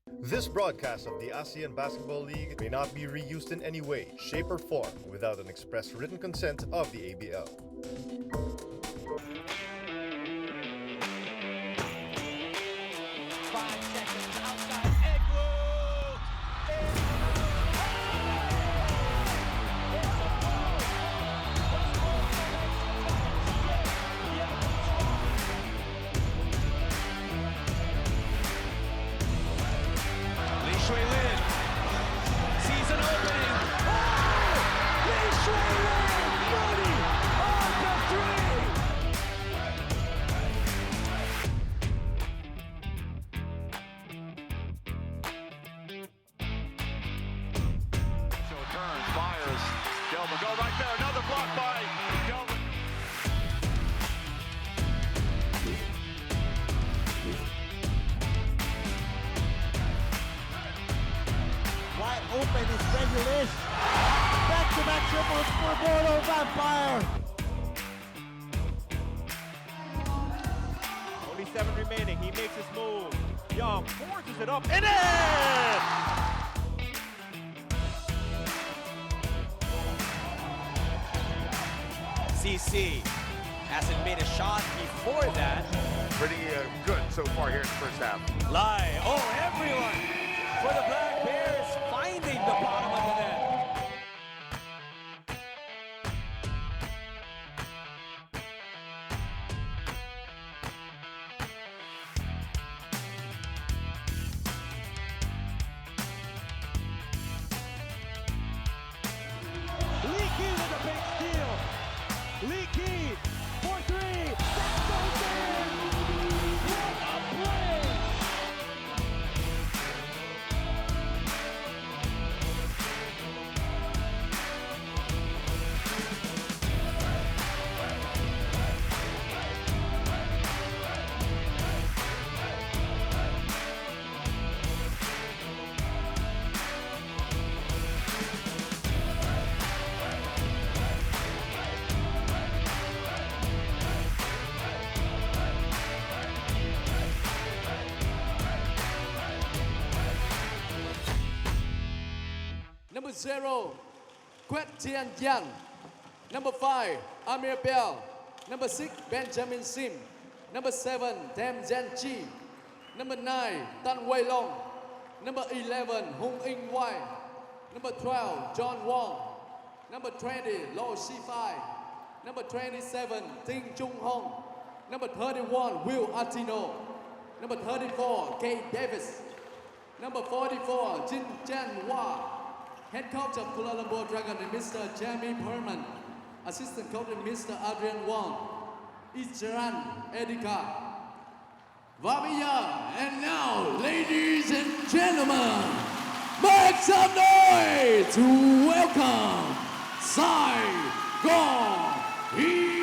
This broadcast of the ASEAN Basketball League may not be reused in any way, shape, or form without an express written consent of the ABL. Go right there, another block by Miguel. Wide open is Regulus. Back-to-back triples for Mono Vampire. Only 7 remaining. He makes his move. Young forces it up and in! CC hasn't made a shot before that. Pretty good so far here in the first half. Lie. Oh, everyone for the Black Bears finding the bottom of the net. Leaky with a big steal. Leaky for 3. That goes in. What a play! Number 0, Quet Tian Yan. Number 5, Amir Bell. Number 6, Benjamin Sim. Number 7, Tam Jan Chi. Number 9, Tan Wei Long. Number 11, Hung In Wai. Number 12, John Wong. Number 20, Lo Shi Fai. Number 27, Ting Chung Hong. Number 31, Will Artino. Number 34, Kate Davis. Number 44, Jin Jan Hua. Head coach of Kuala Lumpur Dragon, Mr. Jamie Perman. Assistant coach, Mr. Adrian Wong. Ichiran Edika. Vamiya. And now, ladies and gentlemen, make some noise to welcome Saigon Heat.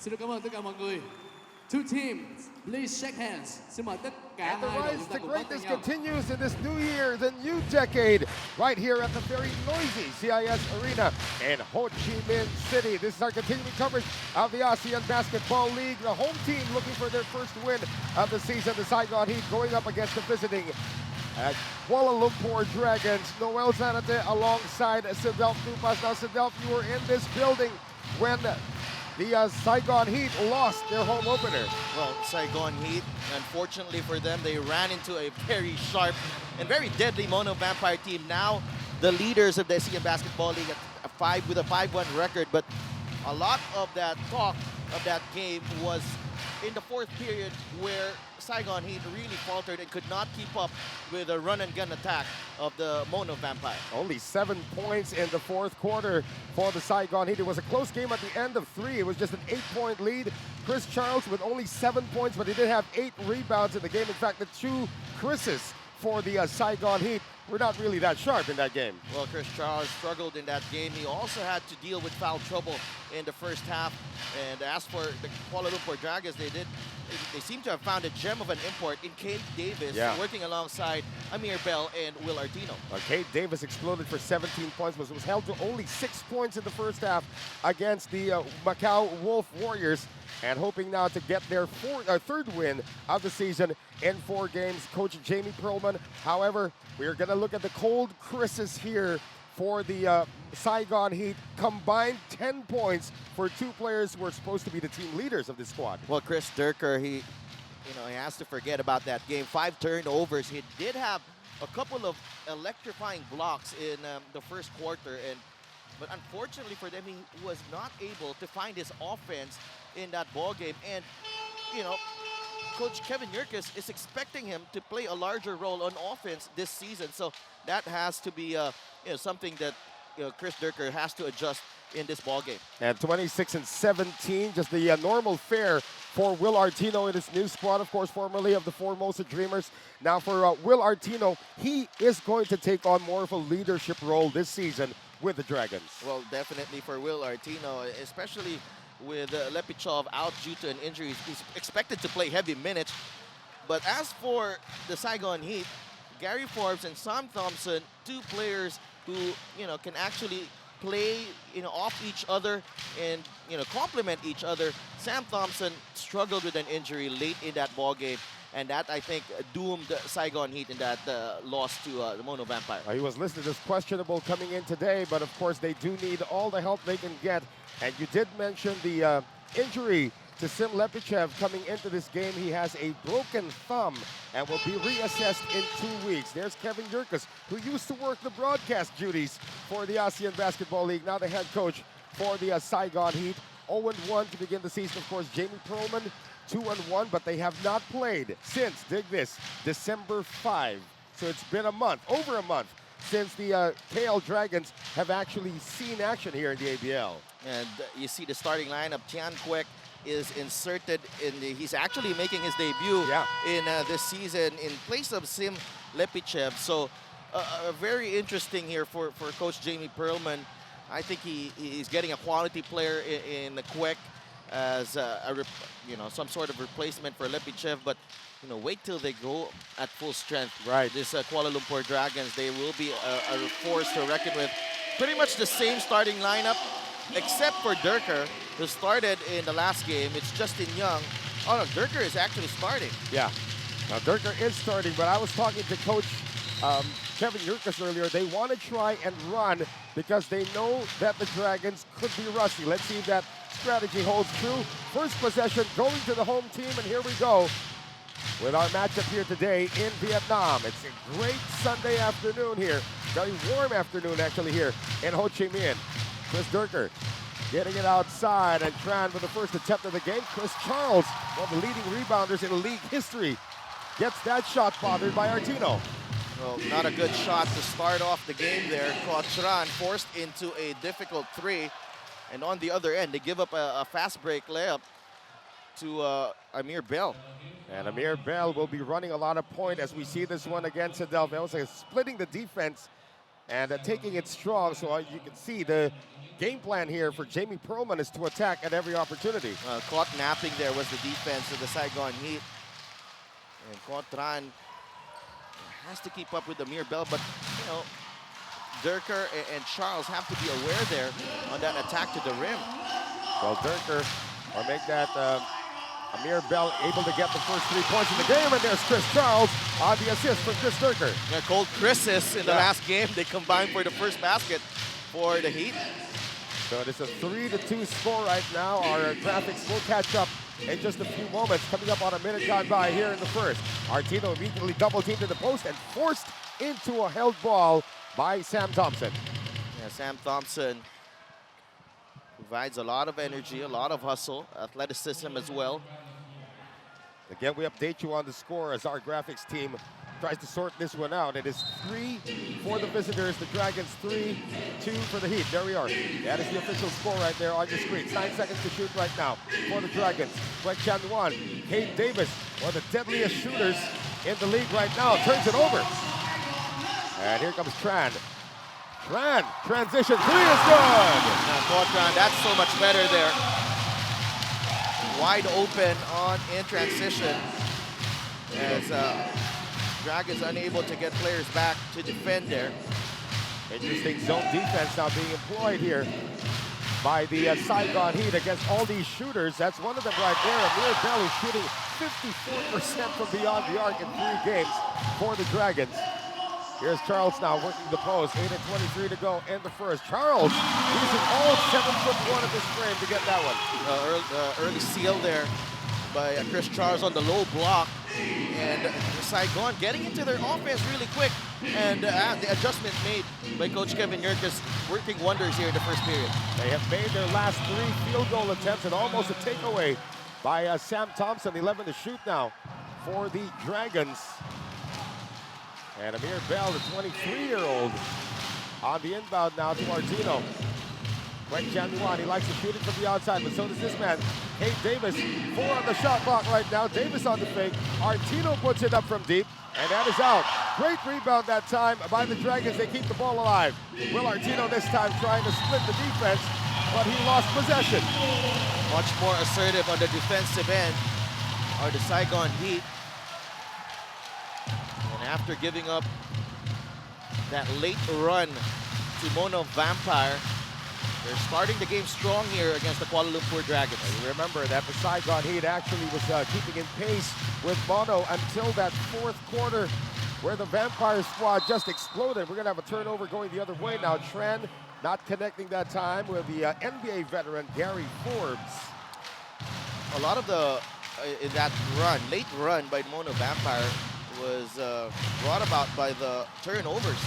Xin cảm ơn tất cả mọi người. Two teams, please shake hands. Xin mời tất cả And the hai đội rise chúng ta to cùng bắt tay greatness nhau. continues in this new year, the new decade, right here at the very noisy CIS Arena in Ho Chi Minh City. This is our continuing coverage of the ASEAN Basketball League. The home team looking for their first win of the season, the Saigon Heat, going up against the visiting Kuala Lumpur Dragons. Noel Zanate alongside Sidelf Tupas. Now, Sidelf, you were in this building when the Saigon Heat lost their home opener. Well, Saigon Heat, unfortunately for them, they ran into a very sharp and very deadly Mono Vampire team. Now, the leaders of the ASEAN Basketball League with a 5-1 record. But a lot of that talk of that game was in the fourth period, where Saigon Heat really faltered and could not keep up with the run-and-gun attack of the Mono Vampire. Only 7 points in the fourth quarter for the Saigon Heat. It was a close game at the end of 3. It was just an 8-point lead. Chris Charles with only 7 points, but he did have 8 rebounds in the game. In fact, the 2 Chris's for the Saigon Heat were not really that sharp in that game. Well, Chris Charles struggled in that game. He also had to deal with foul trouble in the first half. And as for the Kuala Lumpur Dragons, they seem to have found a gem of an import in Cade Davis, working alongside Amir Bell and Will Artino. Cade Davis exploded for 17 points, but was held to only 6 points in the first half against the Macau Wolf Warriors, and hoping now to get their third win of the season in 4 games. Coach Jamie Perlman, however, we are going to look at the cold Chris's here for the Saigon Heat. Combined 10 points for 2 players who are supposed to be the team leaders of this squad. Well, Chris Durker, he has to forget about that game. 5 turnovers. He did have a couple of electrifying blocks in the first quarter, but unfortunately for them, he was not able to find his offense in that ball game. And Coach Kevin Yerkes is expecting him to play a larger role on offense this season. So that has to be something that Chris Durker has to adjust in this ball game. And 26-17, just the normal fare for Will Artino in his new squad, of course, formerly of the Formosa Dreamers. Now for Will Artino, he is going to take on more of a leadership role this season with the Dragons. Well, definitely for Will Artino, especially with Lepichov out due to an injury. He's expected to play heavy minutes. But as for the Saigon Heat, Gary Forbes and Sam Thompson, 2 players who can actually play off each other and complement each other. Sam Thompson struggled with an injury late in that ball game, and that, I think, doomed Saigon Heat in that loss to the Mono Vampire. He was listed as questionable coming in today, but of course they do need all the help they can get. And you did mention the injury to Sim Lepichev coming into this game. He has a broken thumb and will be reassessed in 2 weeks. There's Kevin Yerkes, who used to work the broadcast duties for the ASEAN Basketball League, now the head coach for the Saigon Heat. 0-1 to begin the season. Of course, Jamie Perlman, 2-1, but they have not played since, dig this, December 5. So it's been a month, over a month, since the KL Dragons have actually seen action here in the ABL. And you see the starting lineup. Tian Kwek is inserted he's actually making his debut in this season in place of Sim Lepichev. So very interesting here for Coach Jamie Perlman. I think he's getting a quality player in the Kwek as some sort of replacement for Lepichev. But wait till they go at full strength. Right. This Kuala Lumpur Dragons, they will be a force to reckon with. Pretty much the same starting lineup, except for Durker, who started in the last game. It's Justin Young. Oh no, Durker is actually starting. Yeah, now Durker is starting, but I was talking to Coach Kevin Yerkes earlier. They want to try and run because they know that the Dragons could be rusty. Let's see if that strategy holds true. First possession going to the home team, and here we go with our matchup here today in Vietnam. It's a great Sunday afternoon here. Very warm afternoon actually here in Ho Chi Minh. Chris Durker getting it outside, and Tran for the first attempt of the game. Chris Charles, one of the leading rebounders in league history, gets that shot bothered by Artino. Well, not a good shot to start off the game there. Tran forced into a difficult 3. And on the other end, they give up a fast break layup to Amir Bell. And Amir Bell will be running a lot of point as we see this one against Adelphia, splitting the defense and taking it strong. So you can see the game plan here for Jamie Perlman is to attack at every opportunity. Caught napping there was the defense of the Saigon Heat. And Cotran has to keep up with Amir Bell, but you know, Durker and Charles have to be aware there on that attack to the rim. Well, Durker will make that Amir Bell able to get the first 3 points in the game, and there's Chris Charles on the assist from Chris Durker. Yeah, called Chris's in the last game. They combined for the first basket for the Heat. So it is a 3-2 score right now. Our graphics will catch up in just a few moments. Coming up on a minute gone by here in the first. Artino immediately double teamed in the post and forced into a held ball by Sam Thompson. Yeah, Sam Thompson provides a lot of energy, a lot of hustle, athleticism as well. Again, we update you on the score as our graphics team tries to sort this one out. It is 3 for the visitors, the Dragons 3, 2 for the Heat. There we are. That is the official score right there on your screen. 9 seconds to shoot right now for the Dragons. Kwek Chanwan, Kate Davis, one of the deadliest shooters in the league right now, turns it over. And here comes Tran. Tran, transition 3 is good. Now, Cotran, that's so much better there. Wide open in transition as Dragons unable to get players back to defend there. Interesting zone defense now being employed here by the Saigon Heat against all these shooters. That's one of them right there. Amir Bell is shooting 54% from beyond the arc in 3 games for the Dragons. Here's Charles now working the post. 8:23 to go in the first. Charles using all 7'1" of his frame to get that one. Early steal there by Chris Charles on the low block. And Saigon getting into their offense really quick. And the adjustment made by Coach Kevin Yerkes working wonders here in the first period. They have made their last 3 field goal attempts and almost a takeaway by Sam Thompson. 11 to shoot now for the Dragons. And Amir Bell, the 23-year-old, on the inbound now to Artino. Kwek Chanwan, he likes to shoot it from the outside, but so does this man, Kate Davis. 4 on the shot clock right now. Davis on the fake. Artino puts it up from deep, and that is out. Great rebound that time by the Dragons. They keep the ball alive. Will Artino this time trying to split the defense, but he lost possession. Much more assertive on the defensive end are the Saigon Heat. After giving up that late run to Mono Vampire, they're starting the game strong here against the Kuala Lumpur Dragons. And remember that the Saigon Heat actually was keeping in pace with Mono until that 4th quarter where the Vampire squad just exploded. We're going to have a turnover going the other way now. Tran not connecting that time with the NBA veteran Gary Forbes. A lot of the, in that run, late run by Mono Vampire was brought about by the turnovers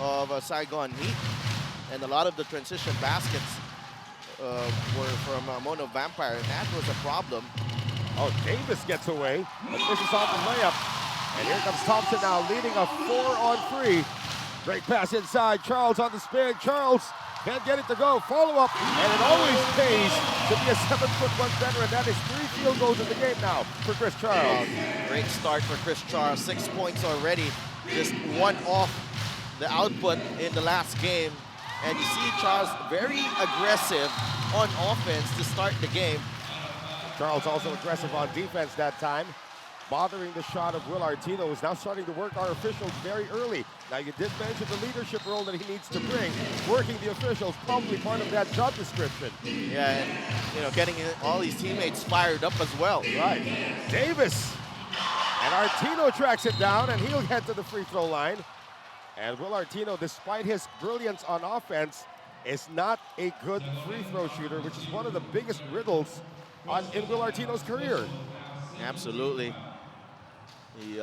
of Saigon Heat. And a lot of the transition baskets were from Mono Vampire, and that was a problem. Oh, Davis gets away, but misses on the layup. And here comes Thompson now, leading a 4-on-3. Great pass inside, Charles on the spin. Charles can't get it to go. Follow-up, and it always pays to be a 7'1" veteran. That is 3 field goals in the game now for Chris Charles. Great start for Chris Charles. 6 points already. Just 1 off the output in the last game. And you see Charles very aggressive on offense to start the game. Charles also aggressive on defense that time, bothering the shot of Will Artino, who's now starting to work our officials very early. Now, you did mention the leadership role that he needs to bring. Working the officials, probably part of that job description. Yeah, and you know, getting all these teammates fired up as well. Right. Davis. And Artino tracks it down, and he'll head to the free throw line. And Will Artino, despite his brilliance on offense, is not a good free throw shooter, which is one of the biggest riddles in Will Artino's career. Absolutely. He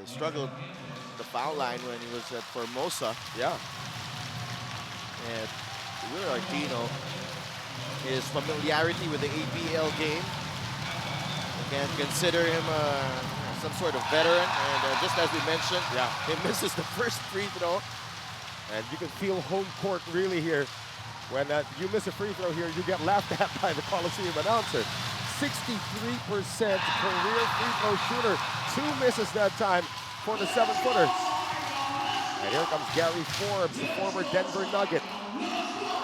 struggled the foul line when he was at Formosa. Yeah. And Will Artino, his familiarity with the ABL game, you can consider him some sort of veteran. And just as we mentioned, he misses the first free throw. And you can feel home court really here. When you miss a free throw here, you get laughed at by the Coliseum announcer. 63% career free throw shooter. 2 misses that time for the 7-footer. And And here comes Gary Forbes, the former Denver Nugget.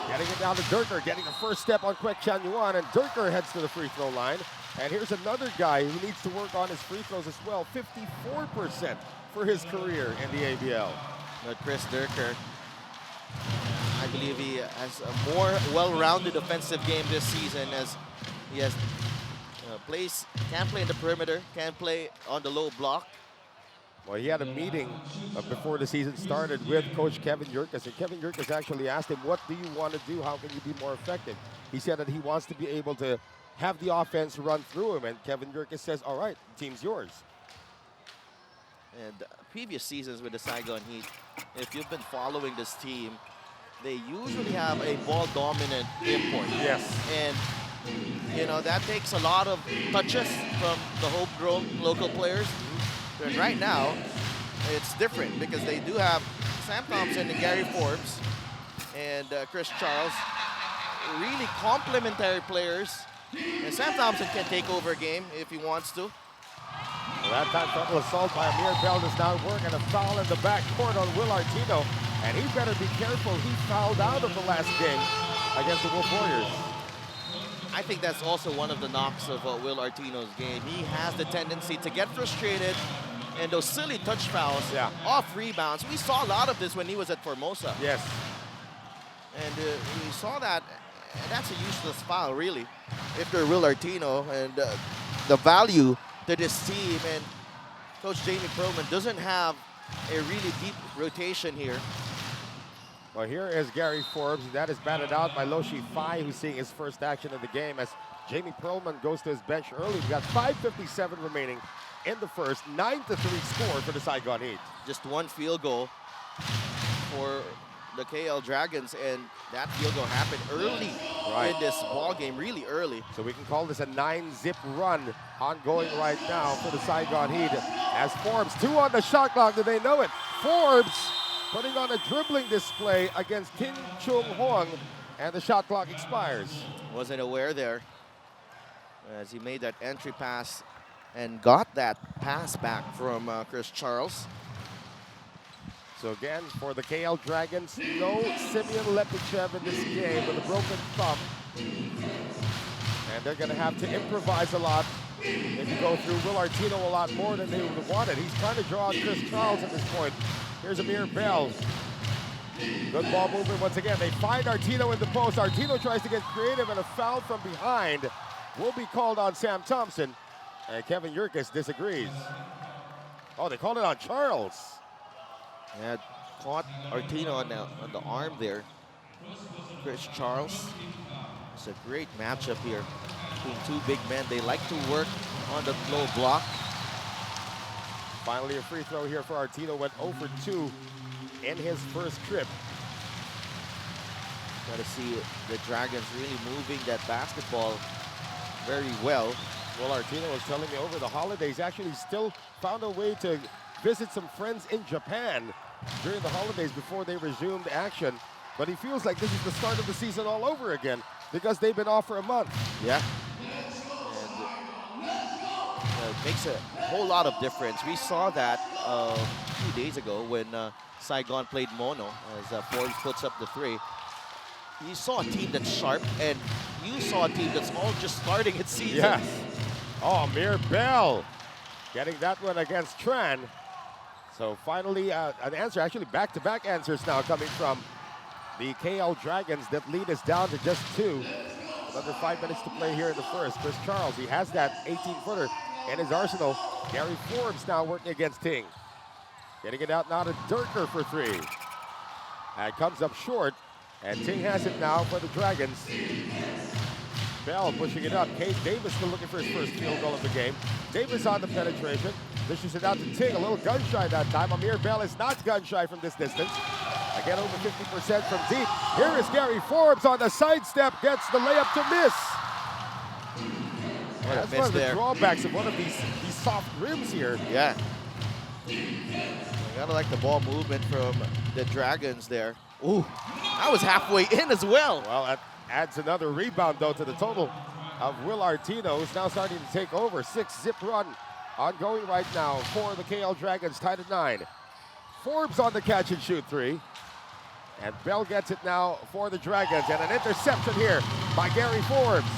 Getting it down to Durker, getting the first step on Kwek Chan Yuan, and Durker heads to the free throw line. And here's another guy who needs to work on his free throws as well. 54% for his career in the ABL. But Chris Durker, I believe he has a more well-rounded offensive game this season, as he has can play in the perimeter, can play on the low block. Well, he had a meeting before the season started with Coach Kevin Yurkus, and Kevin Yurkus actually asked him, what do you want to do? How can you be more effective? He said that he wants to be able to have the offense run through him, and Kevin Yurkus says, all right, the team's yours. And previous seasons with the Saigon Heat, if you've been following this team, they usually have a ball-dominant import. Yes. And, you know, that takes a lot of touches from the homegrown local players. And right now, it's different because they do have Sam Thompson and Gary Forbes and Chris Charles, really complementary players. And Sam Thompson can take over a game if he wants to. Well, that time frontal assault by Amir Bell does not work, and a foul in the backcourt on Will Artino. And he better be careful. He fouled out of the last game against the Wolf Warriors. I think that's also one of the knocks of Will Artino's game. He has the tendency to get frustrated, and those silly touch fouls off rebounds. We saw a lot of this when he was at Formosa. Yes. And we saw that. And that's a useless foul, really, if they're Will Artino. And the value to this team, and Coach Jamie Perlman doesn't have a really deep rotation here. Well, here is Gary Forbes. That is batted out by Loshi Fai, who's seeing his first action of the game as Jamie Perlman goes to his bench early. We got 5:57 remaining in the first. 9-3 score for the Saigon Heat. Just one field goal for the KL Dragons, and that field goal happened early in this ball game, really early. So we can call this a 9-zip run ongoing right now for the Saigon Heat. As Forbes, 2 on the shot clock. Do they know it? Forbes putting on a dribbling display against Kim Chung Hong, and the shot clock expires. Wasn't aware there as he made that entry pass and got that pass back from Chris Charles. So again, for the KL Dragons, no Simeon Lepichev in this game with a broken thumb. And they're going to have to improvise a lot. They can go through Will Artino a lot more than they would have wanted. He's trying to draw on Chris Charles at this point. Here's Amir Bell. Good ball movement once again. They find Artino in the post. Artino tries to get creative, and a foul from behind will be called on Sam Thompson. And Kevin Yurkus disagrees. Oh, they called it on Charles. Yeah, caught Artino on the arm there. Chris Charles. It's a great matchup here between two big men. They like to work on the low block. Finally, a free throw here for Artino. Went 0 for 2 in his first trip. Got to see the Dragons really moving that basketball very well. Well, Artino was telling me over the holidays, actually still found a way to visit some friends in Japan during the holidays before they resumed action. But he feels like this is the start of the season all over again because they've been off for a month. Yeah. And it makes a whole lot of difference. We saw that a few days ago when Saigon played Mono as Forbes puts up the 3. You saw a team that's sharp, and you saw a team that's all just starting its season. Yes. Oh, Amir Bell getting that one against Tran. So finally, an answer, actually back-to-back answers now coming from the KL Dragons that lead us down to just 2. Another 5 minutes to play here in the first. Chris Charles, he has that 18-footer in his arsenal. Gary Forbes now working against Ting. Getting it out now to Durker for 3. And comes up short, and Ting has it now for the Dragons. Bell pushing it up. Cade Davis still looking for his first field goal of the game. Davis on the penetration. Dishes it out to Ting. A little gun shy that time. Amir Bell is not gun shy from this distance. Again, over 50% from deep. Here is Gary Forbes on the sidestep. Gets the layup to miss. That's one of the drawbacks of one of these soft rims here. Yeah. I gotta like the ball movement from the Dragons there. Ooh, that was halfway in as well. Well, that adds another rebound, though, to the total of Will Artino, who's now starting to take over. 6-zip run ongoing right now for the KL Dragons, tied at 9. Forbes on the catch and shoot three. And Bell gets it now for the Dragons, and an interception here by Gary Forbes.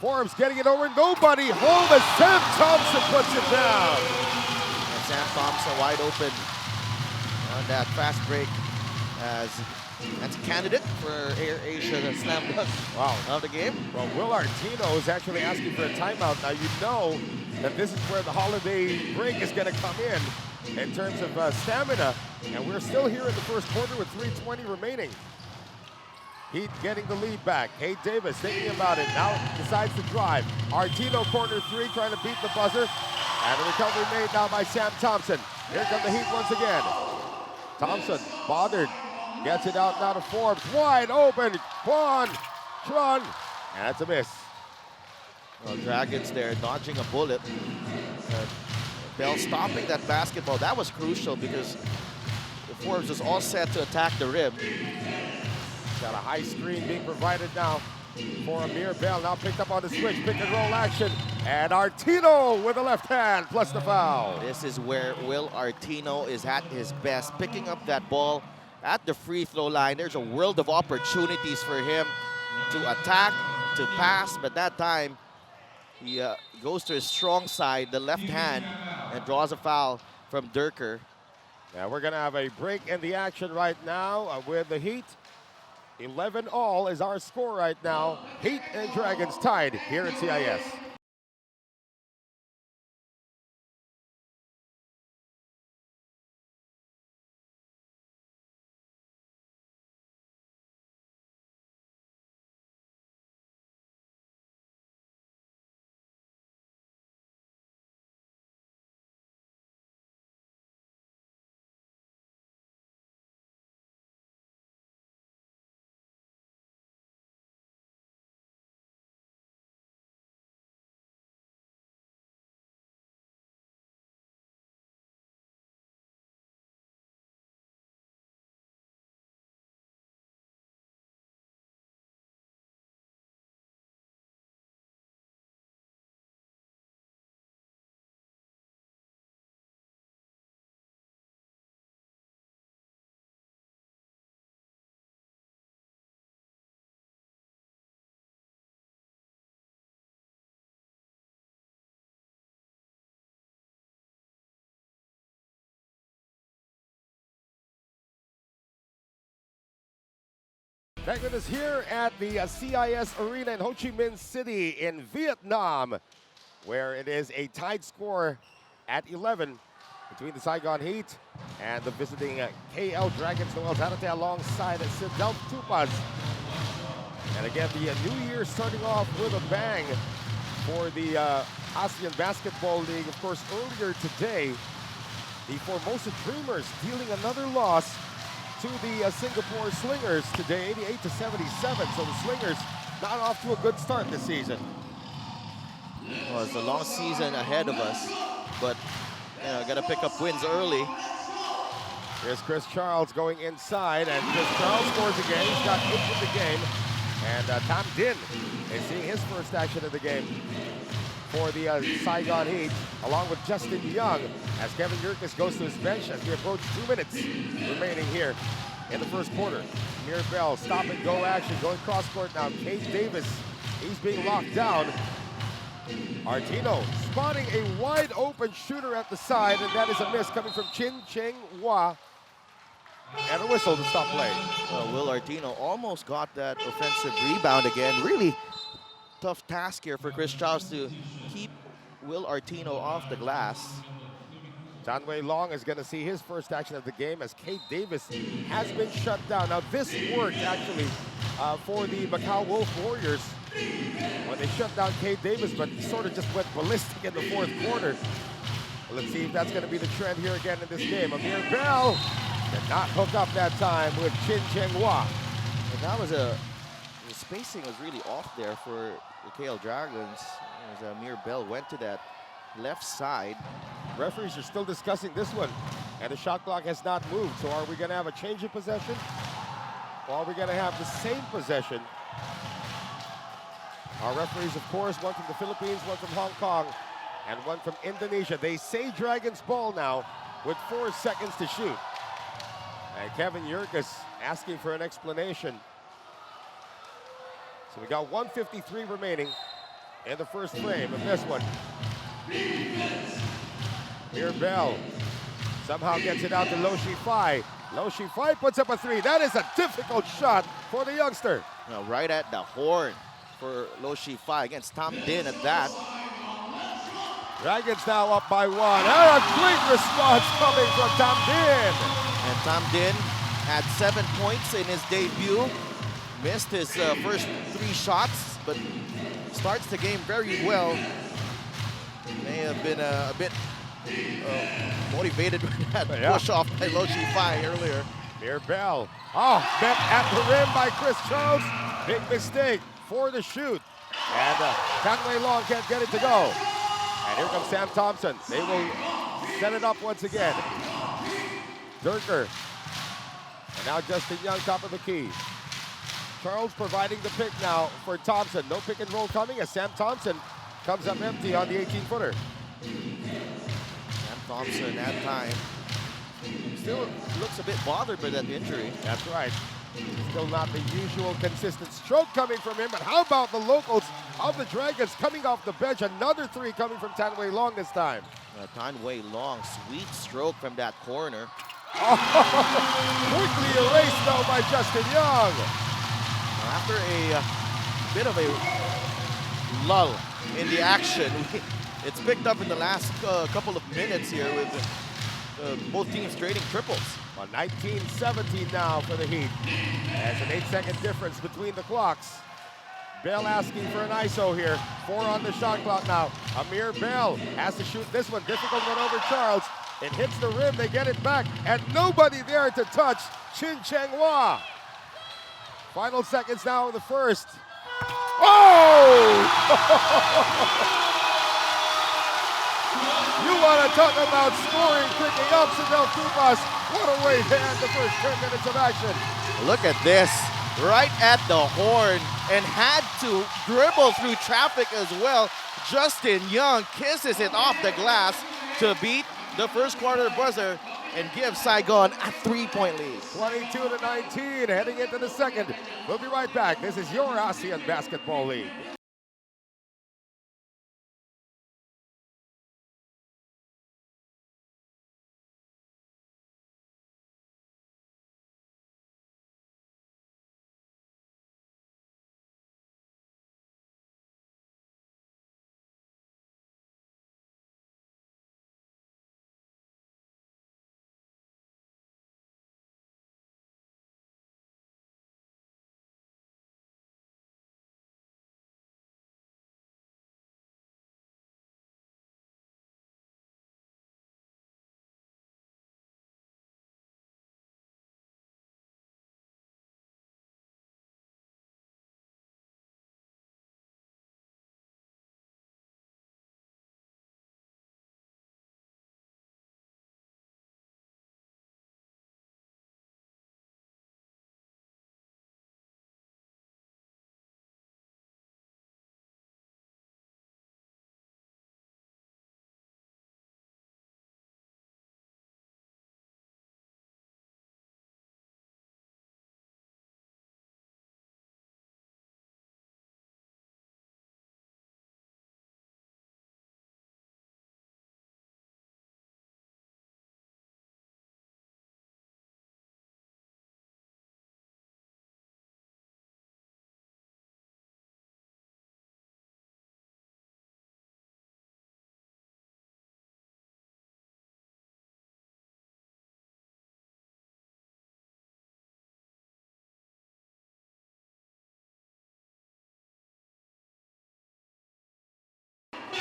Forbes getting it over, nobody home as Sam Thompson puts it down. And Sam Thompson wide open on that fast break that's a candidate for Air Asia slam dunk of the game. Well, Will Artino is actually asking for a timeout. Now you know that this is where the holiday break is going to come in terms of stamina. And we're still here in the first quarter with 3:20 remaining. Heat getting the lead back. Cade Davis thinking about it. Now decides to drive. Artino corner three trying to beat the buzzer. And the recovery made now by Sam Thompson. Here come the Heat once again. Thompson bothered. Gets it out now to Forbes. Wide open. Quan Tron. And that's a miss. Well, Dragons there dodging a bullet. Bell stopping that basketball. That was crucial because Forbes was all set to attack the rim. Got a high screen being provided now for Amir Bell. Now picked up on the switch. Pick and roll action. And Artino with the left hand plus the foul. This is where Will Artino is at his best. Picking up that ball at the free throw line. There's a world of opportunities for him to attack, to pass. But that time, he goes to his strong side, the left hand, and draws a foul from Durker. Now we're going to have a break in the action right now with the Heat. 11-all is our score right now. Heat and Dragons tied here at CIS. Back with us here at the CIS Arena in Ho Chi Minh City in Vietnam, where it is a tied score at 11 between the Saigon Heat and the visiting KL Dragons Noel Zarate alongside Sidel Tupas. And again, the new year starting off with a bang for the ASEAN Basketball League. Of course, earlier today, the Formosa Dreamers dealing another loss to the Singapore Slingers today, 88-77. So the Slingers not off to a good start this season. Well, it's a long season ahead of us, but got to pick up wins early. Here's Chris Charles going inside, and Chris Charles scores again. He's got 8 in the game, and Tam Din is seeing his first action of the game for the Saigon Heat, along with Justin Young, as Kevin Yerkes goes to his bench as we approach 2 minutes remaining here in the first quarter. Amir Bell, stop and go action, going cross court now. Cade Davis, he's being locked down. Artino spotting a wide open shooter at the side, and that is a miss coming from Chin Cheng Hua. And a whistle to stop play. Will Artino almost got that offensive rebound again. Really tough task here for Chris Charles to keep Will Artino off the glass. John Wei Long is going to see his first action of the game as Cade Davis has been shut down. Now this worked actually for the Macau Wolf Warriors when they shut down Cade Davis, but he sort of just went ballistic in the fourth quarter. Well, let's see if that's going to be the trend here again in this game. Amir Bell did not hook up that time with Chin Cheng Hua. And that was the spacing was really off there for the KL Dragons as Amir Bell went to that left side. Referees are still discussing this one, and the shot clock has not moved. So are we going to have a change of possession, or are we going to have the same possession? Our referees, of course, one from the Philippines, one from Hong Kong, and one from Indonesia. They say Dragons ball now with 4 seconds to shoot. And Kevin Yerkes asking for an explanation. So we got 1:53 remaining in the first frame of this one. Miguel somehow gets it out to Lo Shifai. Lo Shifai puts up a 3. That is a difficult shot for the youngster. Right at the horn for Lo Shifai against Tom Din at that. Dragons now up by 1. And a great response coming from Tom Din. And Tom Din had 7 points in his debut. Missed his first 3 shots, but starts the game very well. May have been a bit motivated with that push off by Lo Shifai earlier. Miguel. Oh, met at the rim by Chris Charles. Big mistake for the shoot. And Tanway Long can't get it to go. And here comes Sam Thompson. They will set it up once again. Durker. And now Justin Young, top of the key. Charles providing the pick now for Thompson. No pick and roll coming as Sam Thompson comes up empty on the 18-footer. Sam Thompson at time still looks a bit bothered by that injury. That's right. Still not the usual consistent stroke coming from him, but how about the locals of the Dragons coming off the bench? Another 3 coming from Tanway Long this time. Tanway Long, sweet stroke from that corner. Quickly erased though by Justin Young. After a bit of a lull in the action, it's picked up in the last couple of minutes here with both teams trading triples. Well, 19-17 now for the Heat. There's an 8-second difference between the clocks. Bell asking for an ISO here. 4 on the shot clock now. Amir Bell has to shoot this one. Difficult one over Charles. It hits the rim, they get it back, and nobody there to touch Chin Cheng Hua. Final seconds now in the first. Oh! You want to talk about scoring, picking up Sidel Kupas. What a way to end the first 10 minutes of action. Look at this, right at the horn, and had to dribble through traffic as well. Justin Young kisses it off the glass to beat the first quarter buzzer and give Saigon a 3-point lead. 22-19, heading into the second. We'll be right back. This is your ASEAN Basketball League.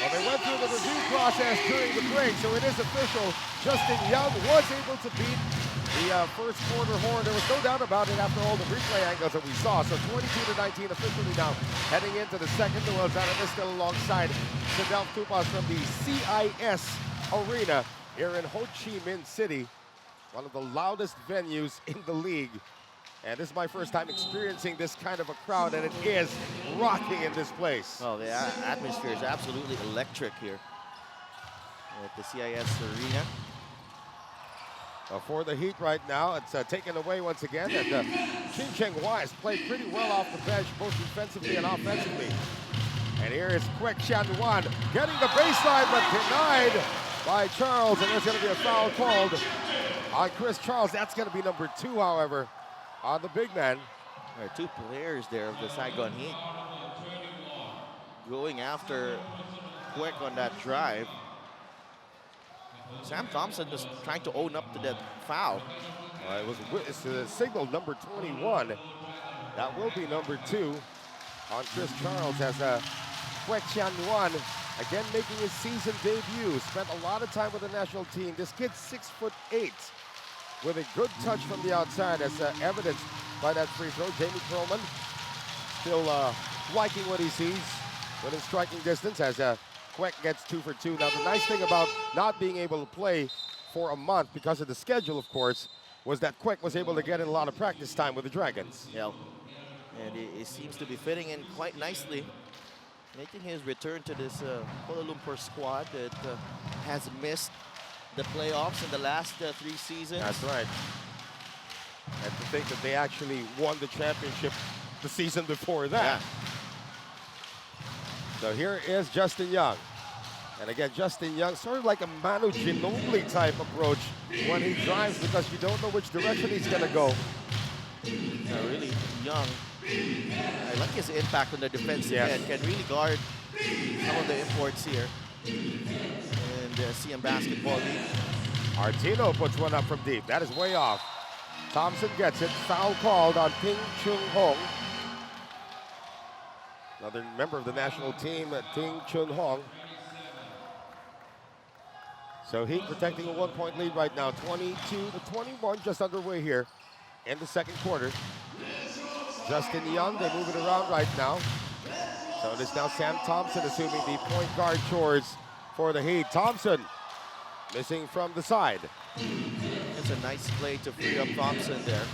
Well, they went through the review process during the break, so it is official. Justin Young was able to beat the first quarter horn. There was no doubt about it after all the replay angles that we saw. So 22-19 officially now heading into the second. Noel Zanabis still alongside Sidel Kupas from the CIS Arena here in Ho Chi Minh City, one of the loudest venues in the league. And this is my first time experiencing this kind of a crowd, and it is rocking in this place. Well, the atmosphere is absolutely electric here at the CIS Arena. For the Heat right now, it's taken away once again. And Chin Cheng Hua has played pretty well off the bench, both defensively and offensively. And here is Kwek Chan Wan getting the baseline, but denied by Charles. And there's going to be a foul called on Chris Charles. That's going to be number 2, however, on the big man. There are 2 players there of the Saigon Heat going after Kwek on that drive. Sam Thompson just trying to own up to that foul. It's signal number 21. That will be number 2 on Chris Charles as Kwek Chan Wan again making his season debut. Spent a lot of time with the national team. This kid's 6'8", with a good touch from the outside, as evidenced by that free throw. Jamie Perlman still liking what he sees within striking distance as Kwek gets 2 for 2. Now, the nice thing about not being able to play for a month because of the schedule, of course, was that Kwek was able to get in a lot of practice time with the Dragons. Yeah, and it seems to be fitting in quite nicely, making his return to this Kuala Lumpur squad that has missed the playoffs in the last 3 seasons. That's right. And to think that they actually won the championship the season before that. Yeah. So here is Justin Young. And again, Justin Young, sort of like a Manu Ginobili type approach when he drives, because you don't know which direction he's going to go. Really young. I like his impact on the defensive end. Can really guard some of the imports here in the ASEAN Basketball League. Artino puts one up from deep. That is way off. Thompson gets it. Foul called on Ting Chung Hong. Another member of the national team, Ting Chun Hong. So Heat protecting a 1-point lead right now, 22-21, just underway here in the second quarter. Justin Young, they move it around right now. So it is now Sam Thompson assuming the point guard chores for the Heat. Thompson missing from the side. It's a nice play to free up Thompson there.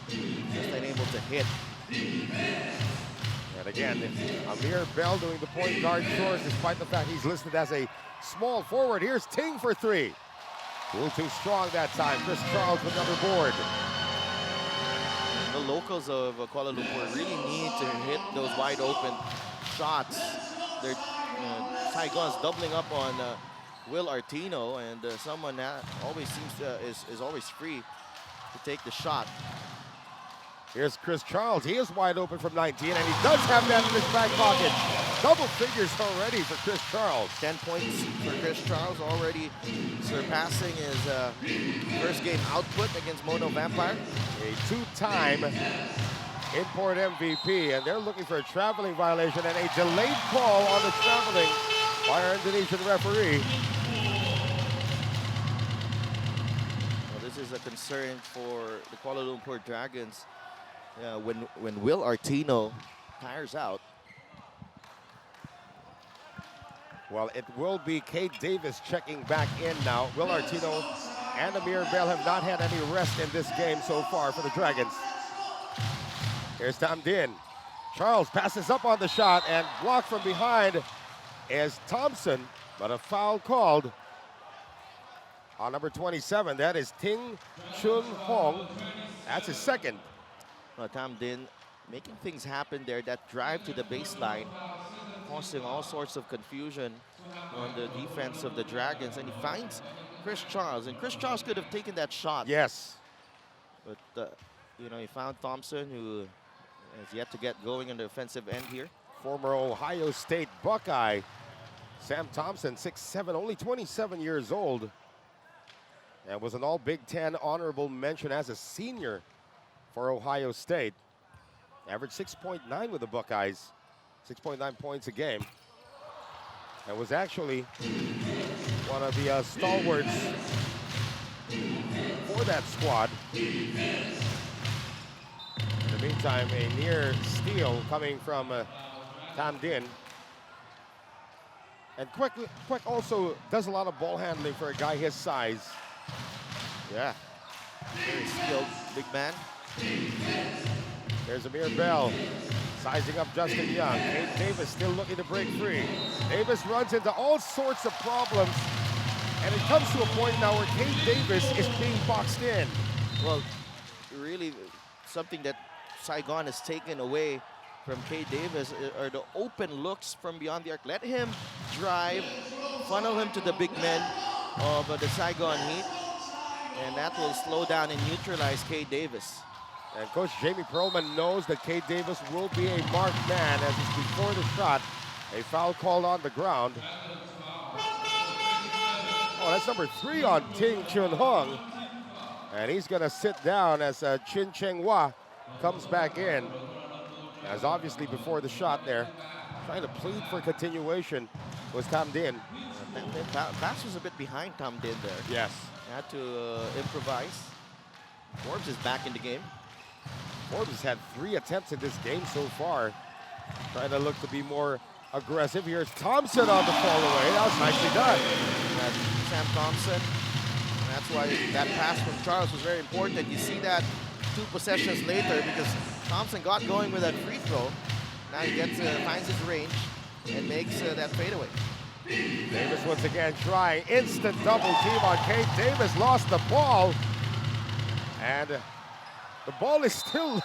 Just unable to hit. And again, Amir Bell doing the point guard chores despite the fact he's listed as a small forward. Here's Ting for 3. A little too strong that time. Chris Charles with another board. The locals of Kuala Lumpur really need to hit those wide open shots. They're Saigon's doubling up on Will Artino, and someone that always seems is always free to take the shot. Here's Chris Charles. He is wide open from 19, and he does have that in his back pocket. Double figures already for Chris Charles. 10 points for Chris Charles, already surpassing his first game output against Mono Vampire. A 2-time import MVP, and they're looking for a traveling violation and a delayed call on the traveling by our Indonesian referee. Well, this is a concern for the Kuala Lumpur Dragons. When Will Artino tires out. Well, it will be Kate Davis checking back in now. Will Artino and Amir Bell have not had any rest in this game so far for the Dragons. Here's Tam Din. Charles passes up on the shot, and blocked from behind is Thompson, but a foul called on number 27. That is Ting Chun Hong. That's his second. Tam Din making things happen there. That drive to the baseline, causing all sorts of confusion on the defense of the Dragons. And he finds Chris Charles. And Chris Charles could have taken that shot. Yes. But, he found Thompson, who has yet to get going on the offensive end here. Former Ohio State Buckeye Sam Thompson, 6'7", only 27 years old. And was an All-Big Ten honorable mention as a senior for Ohio State. Averaged 6.9 with the Buckeyes, 6.9 points a game. And was actually one of the stalwarts for that squad. In the meantime, a near steal coming from Tam Din. And Kwek also does a lot of ball handling for a guy his size. Yeah, very skilled big man. There's Amir Bell sizing up Justin Young. Kate Davis still looking to break free. Davis runs into all sorts of problems And it comes to a point now where Cade Davis is being boxed in. Well, really, something that Saigon has taken away from Cade Davis are the open looks from beyond the arc. Let him drive, funnel him to the big men of the Saigon Heat, and that will slow down and neutralize Cade Davis. And Coach Jamie Perlman knows that Cade Davis will be a marked man as it's before the shot. A foul called on the ground. Oh, that's number 3 on Ting Chun Hung. And he's going to sit down as Chin Cheng Hua comes back in. As obviously before the shot there, trying to plead for continuation was Tam Dinh. Bass was a bit behind Tam Dinh there. Yes. Had to improvise. Forbes is back in the game. Forbes has had 3 attempts in this game so far. Trying to look to be more aggressive. Here's Thompson on the fall away. That was nicely done. That's Sam Thompson. And that's why that pass from Charles was very important. You see that 2 possessions later because Thompson got going with that free throw. Now he gets finds his range and makes that fadeaway. Davis once again trying instant double team on Cade. Davis lost the ball. And the ball is still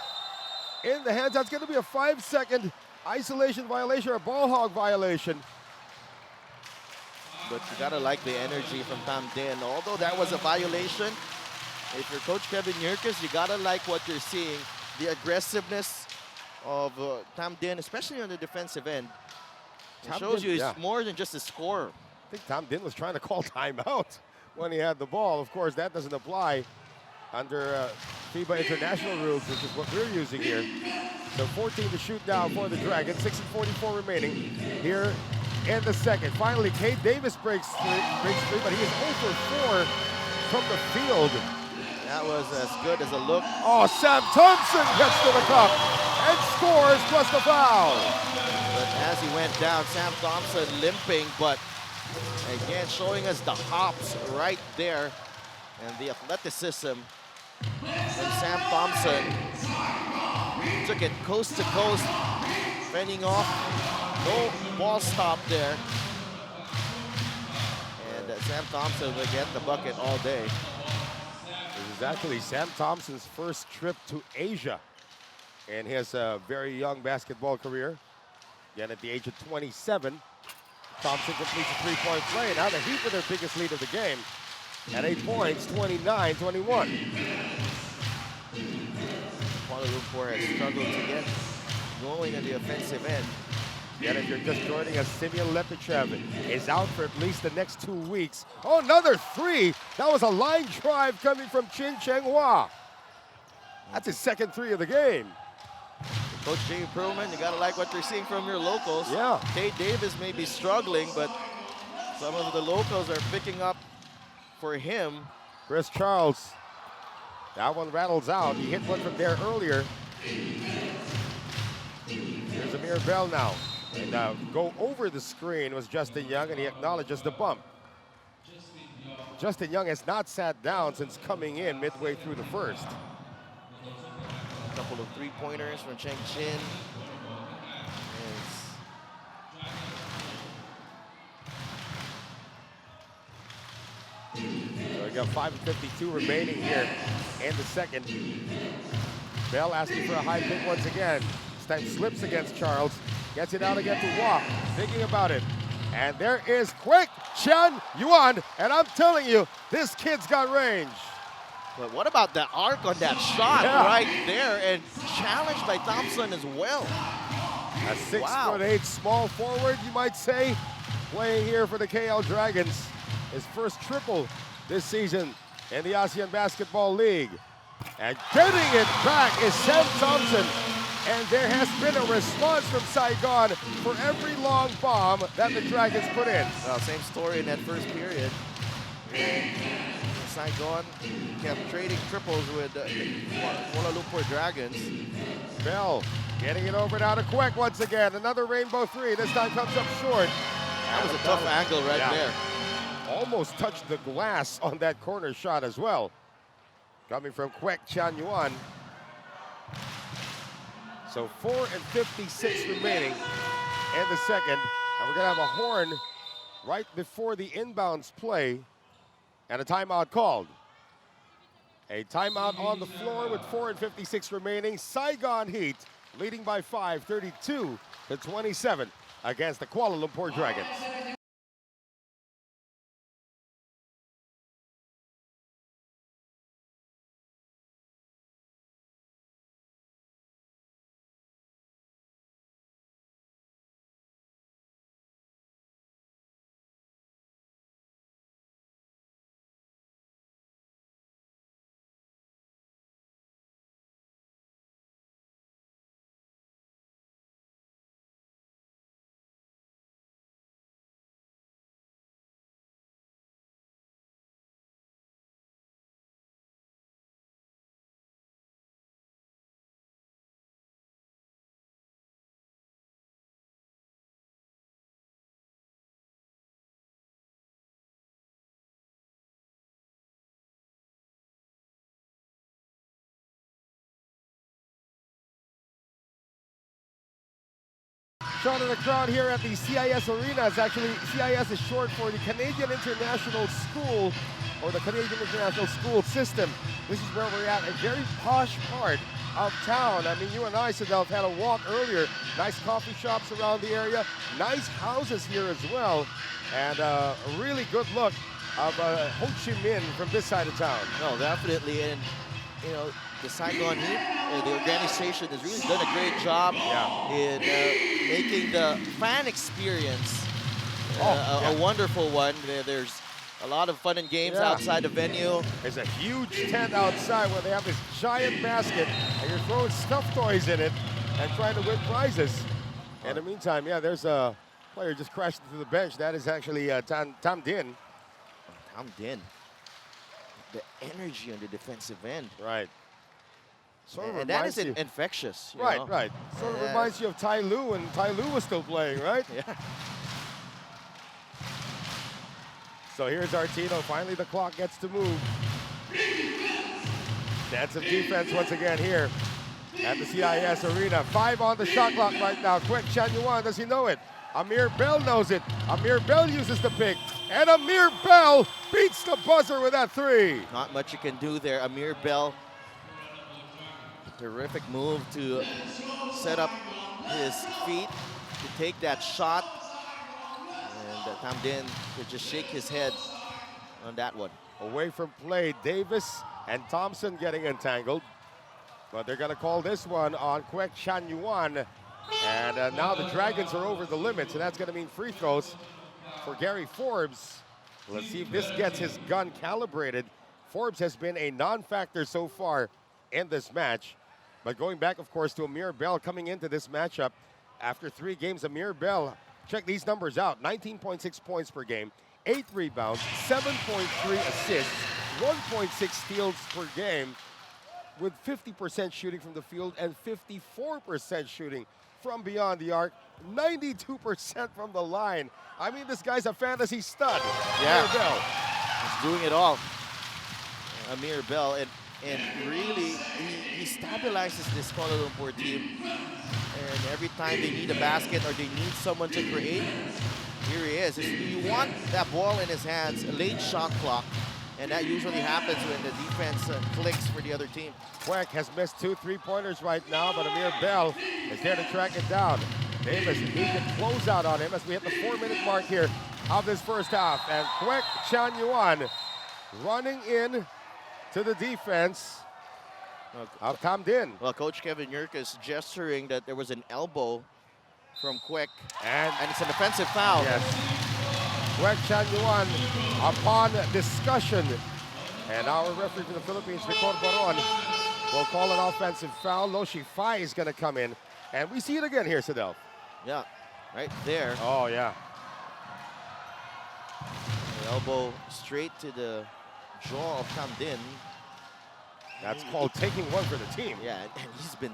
in the hands. That's going to be a 5-second isolation violation or a ball hog violation. But you gotta like the energy from Tam Dinh. Although that was a violation, if you're Coach Kevin Yerkes, you gotta like what you're seeing. The aggressiveness of Tam Dinh, especially on the defensive end. It shows you he's more than just a scorer. I think Tam Dinh was trying to call timeout when he had the ball. Of course, that doesn't apply under FIBA international rules, which is what we're using here. So 14 to shoot now for the Dragons, 6:44 remaining here in the second. Finally, Cade Davis breaks three, but he is 0 for 4 from the field. That was as good as a look. Oh, Sam Thompson gets to the cup and scores plus the foul. But as he went down, Sam Thompson limping, but again showing us the hops right there and the athleticism from Sam Thompson. Took it coast to coast, fending off. No ball stop there. And Sam Thompson will get the bucket all day. This is actually Sam Thompson's first trip to Asia in his very young basketball career. Again, at the age of 27, Thompson completes a 3-point play. Now the Heat with their biggest lead of the game at 8 points, 29-21. Kuala Lumpur has struggled to get going on the offensive end. Yet if you're just joining us, Simeon Lepichev is out for at least the next 2 weeks. Oh, another 3. That was a line drive coming from Chin Cheng Hua. That's his second 3 of the game. Coach Jamie Perlman, you gotta like what you're seeing from your locals. Yeah. Cade Davis may be struggling, but some of the locals are picking up for him. Chris Charles. That one rattles out. He hit one from there earlier. Here's Amir Bell now. And go over the screen was Justin Young, and he acknowledges the bump. Justin Young has not sat down since coming in midway through the first. A couple of 3-pointers from Cheng Chin. So we got 5:52 remaining here in the second. Bell asking for a high pick once again. This time slips against Charles. Gets it out again to Wah. Thinking about it. And there is Quick Chan Yuan. And I'm telling you, this kid's got range. But what about the arc on that shot right there? And challenged by Thompson as well. A 6'8" small forward, you might say, playing here for the KL Dragons. His first triple this season in the ASEAN Basketball League. And getting it back is Sam Thompson. And there has been a response from Saigon for every long bomb that the Dragons put in. Well, same story in that first period. Saigon kept trading triples with Kuala Lumpur Dragons. Bell getting it over now to Quick once again. Another rainbow 3. This time comes up short. That was a tough angle right there. Almost touched the glass on that corner shot as well. Coming from Quick Chan Yuan. So 4:56 remaining in the second. And we're going to have a horn right before the inbounds play And a timeout called. A timeout on the floor with 4:56 remaining. Saigon Heat leading by 5, 32-27 against the Kuala Lumpur Dragons. Shown in the crowd here at the CIS Arena. It's actually, CIS is short for the Canadian International School, or the Canadian International School System. This is where we're at, a very posh part of town. I mean, you and I, Sadel, had a walk earlier. Nice coffee shops around the area, nice houses here as well, and a really good look of Ho Chi Minh from this side of town. No, definitely, and you know, the Saigon Heat, the organization has really done a great job in making the fan experience a wonderful one. There's a lot of fun and games outside the venue. There's a huge tent outside where they have this giant basket, and you're throwing stuffed toys in it and trying to win prizes. In the meantime, there's a player just crashed into the bench. That is actually Tam Din. Tam Din. The energy on the defensive end. Right. Sort of and that is infectious. You know? Right. Sort of reminds you of Tai Lu when Tai Lu was still playing, right? Yeah. So here's Artino. Finally, the clock gets to move. Defensive defense once again here at the CIS Arena. 5 on the shot clock right now. Quick, Chan Yuan, does he know it? Amir Bell knows it. Amir Bell uses the pick. And Amir Bell beats the buzzer with that 3. Not much you can do there. Amir Bell, terrific move to set up his feet to take that shot. And Tam Din could just shake his head on that one. Away from play, Davis and Thompson getting entangled. But they're going to call this one on Kwek Chan Yuan. And now the Dragons are over the limit, so that's going to mean free throws for Gary Forbes. Let's see if this gets his gun calibrated. Forbes has been a non-factor so far in this match. But going back, of course, to Amir Bell coming into this matchup. After 3 games, Amir Bell, check these numbers out. 19.6 points per game, 8 rebounds, 7.3 assists, 1.6 steals per game, with 50% shooting from the field and 54% shooting from beyond the arc, 92% from the line. I mean, this guy's a fantasy stud. Yeah, Amir Bell. He's doing it all. Amir Bell, and really, he stabilizes this Kuala Lumpur team. And every time they need a basket or they need someone to create, here he is. You want that ball in his hands, a late shot clock, and that usually happens when the defense clicks for the other team. Kwek has missed 2 3-pointers right now, but Amir Bell is there to track it down. Davis needs to close out on him as we hit the 4-minute mark here of this first half. And Kwek Chan Yuan running in to the defense of Tam Din. Well, Coach Kevin Yurka is gesturing that there was an elbow from Kwek, and it's an offensive foul. Yes. Kwek Chan Yuan upon discussion. And our referee for the Philippines, Victor Boron, will call an offensive foul. Loshi Fai is going to come in. And we see it again here, Sadel. Yeah, right there. Oh, yeah. The elbow straight to the jaw of Tam Din. That's called taking one for the team. Yeah, and he's been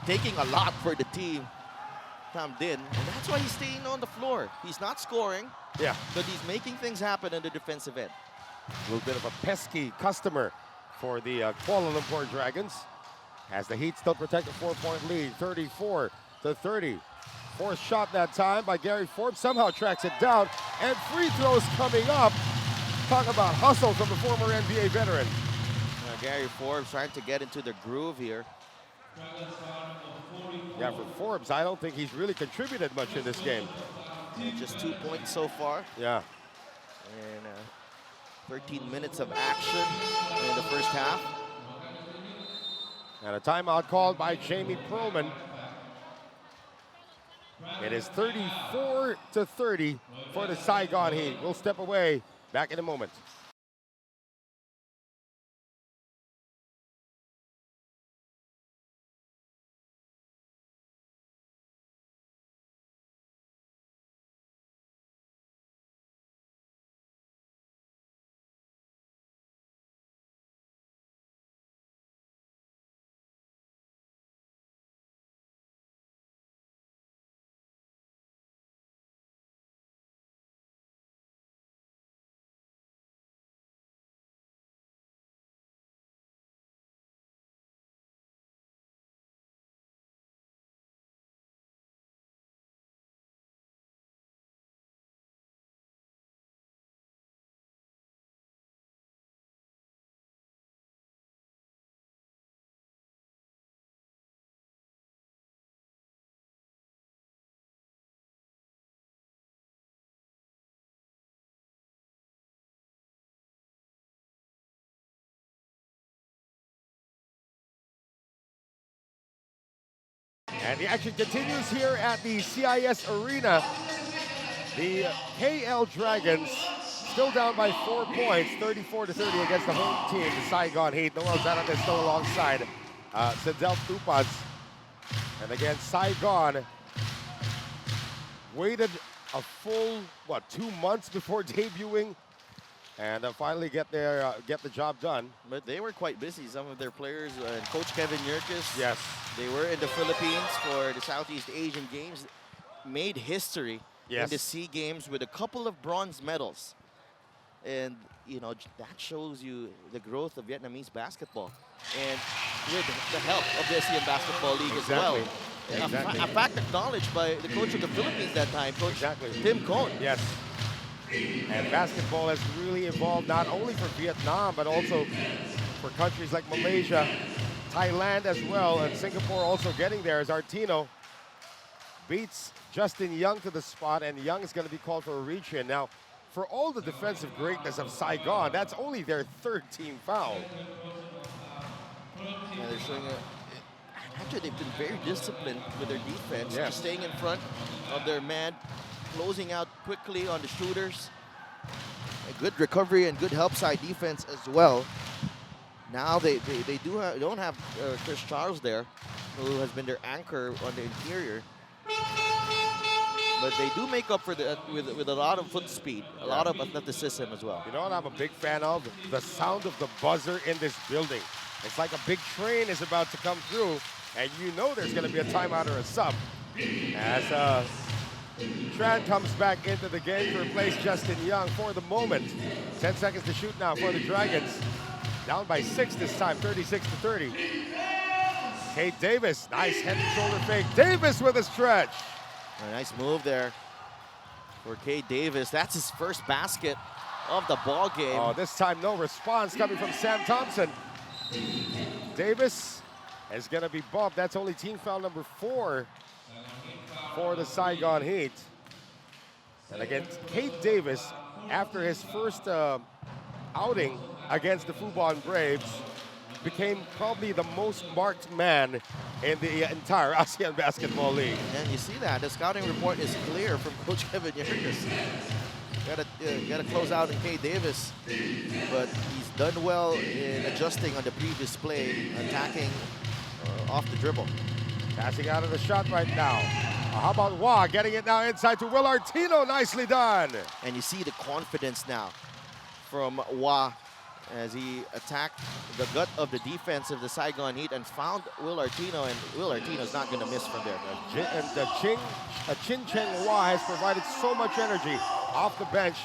taking a lot for the team, Tam Din. And that's why he's staying on the floor. He's not scoring. Yeah. But he's making things happen on the defensive end. A little bit of a pesky customer for the Kuala Lumpur Dragons. As the Heat still protect a 4-point lead, 34-30. Fourth shot that time by Gary Forbes. Somehow tracks it down. And free throws coming up. Talk about hustle from the former NBA veteran. Gary Forbes trying to get into the groove here. Yeah, for Forbes, I don't think he's really contributed much in this game. Just 2 points so far. Yeah. And 13 minutes of action in the first half. And a timeout called by Jamie Perlman. It is 34-30 for the Saigon Heat. We'll step away. Back in a moment. And the action continues here at the CIS Arena. The KL Dragons still down by 4 points, 34-30 against the home team, the Saigon Heat. Noel Zarat is still alongside Sedel Tupas. And again, Saigon waited a full, 2 months before debuting and finally get the job done. But they were quite busy. Some of their players and Coach Kevin Yerkes, yes, they were in the Philippines for the Southeast Asian Games, made history in the SEA Games with a couple of bronze medals. And, you know, that shows you the growth of Vietnamese basketball. And with the help of the ASEAN Basketball League as well. Exactly. A fact acknowledged by the coach of the Philippines that time, Coach Tim Cohn. Yes. And basketball has really evolved not only for Vietnam, but also for countries like Malaysia, Thailand as well, and Singapore also getting there as Artino beats Justin Young to the spot, and Young is going to be called for a reach-in. Now, for all the defensive greatness of Saigon, that's only their third team foul. Yeah, they're showing actually, they've been very disciplined with their defense, just staying in front of their man, closing out quickly on the shooters. A good recovery and good help side defense as well. Now they don't have Chris Charles there, who has been their anchor on the interior. But they do make up for the with a lot of foot speed, a lot of athleticism as well. You know what I'm a big fan of? The sound of the buzzer in this building. It's like a big train is about to come through, and you know there's going to be a timeout or a sub. As Tran comes back into the game to replace Justin Young for the moment. 10 seconds to shoot now for the Dragons. Down by 6 this time, 36-30. Kate Davis, nice head and shoulder fake. Davis with a stretch. A nice move there for Kate Davis. That's his first basket of the ball game. Oh, this time no response coming from Sam Thompson. Davis is going to be bumped. That's only team foul number 4 for the Saigon Heat. And again, Kate Davis, after his first outing against the Fubon Braves, became probably the most marked man in the entire ASEAN Basketball League. And you see that. The scouting report is clear from Coach Kevin Yerkes. Got to close out in Kate Davis, but he's done well in adjusting on the previous play, attacking off the dribble. Passing out of the shot right now. How about Wah getting it now inside to Will Artino? Nicely done. And you see the confidence now from Wah as he attacked the gut of the defense of the Saigon Heat and found Will Artino, and Will Artino's not going to miss from there. And Chin Cheng Wah has provided so much energy off the bench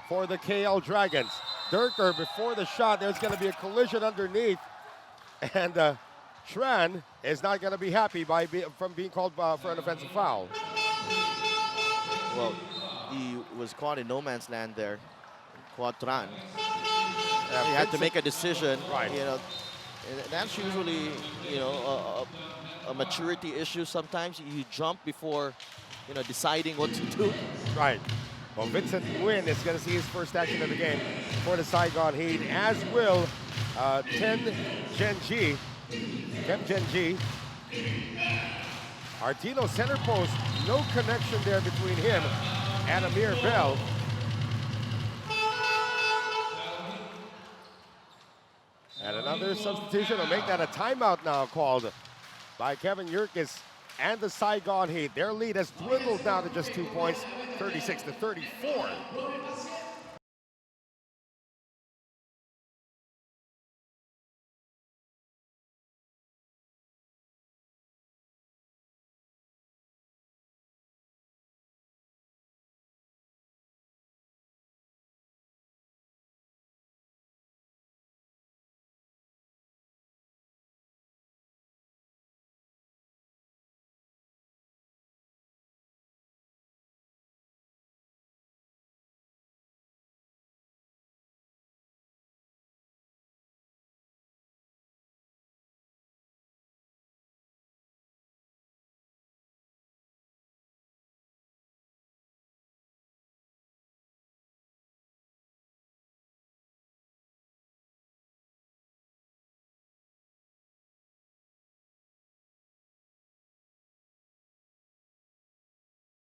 for the KL Dragons. Durker before the shot, there's going to be a collision underneath, and Tran is not going to be happy from being called for an offensive foul. Well, he was caught in no man's land there. Quadran. You had to make a decision. Right. You know, and that's usually, you know, a maturity issue. Sometimes you jump before, you know, deciding what to do. Right. Well, Vincent Nguyen is going to see his first action of the game for the Saigon Heat, as will Tem Genji. Artino center post, no connection there between him and Amir Bell. And another substitution will make that a timeout now called by Kevin Yerkes and the Saigon Heat. Their lead has dwindled down to just 2 points, 36-34.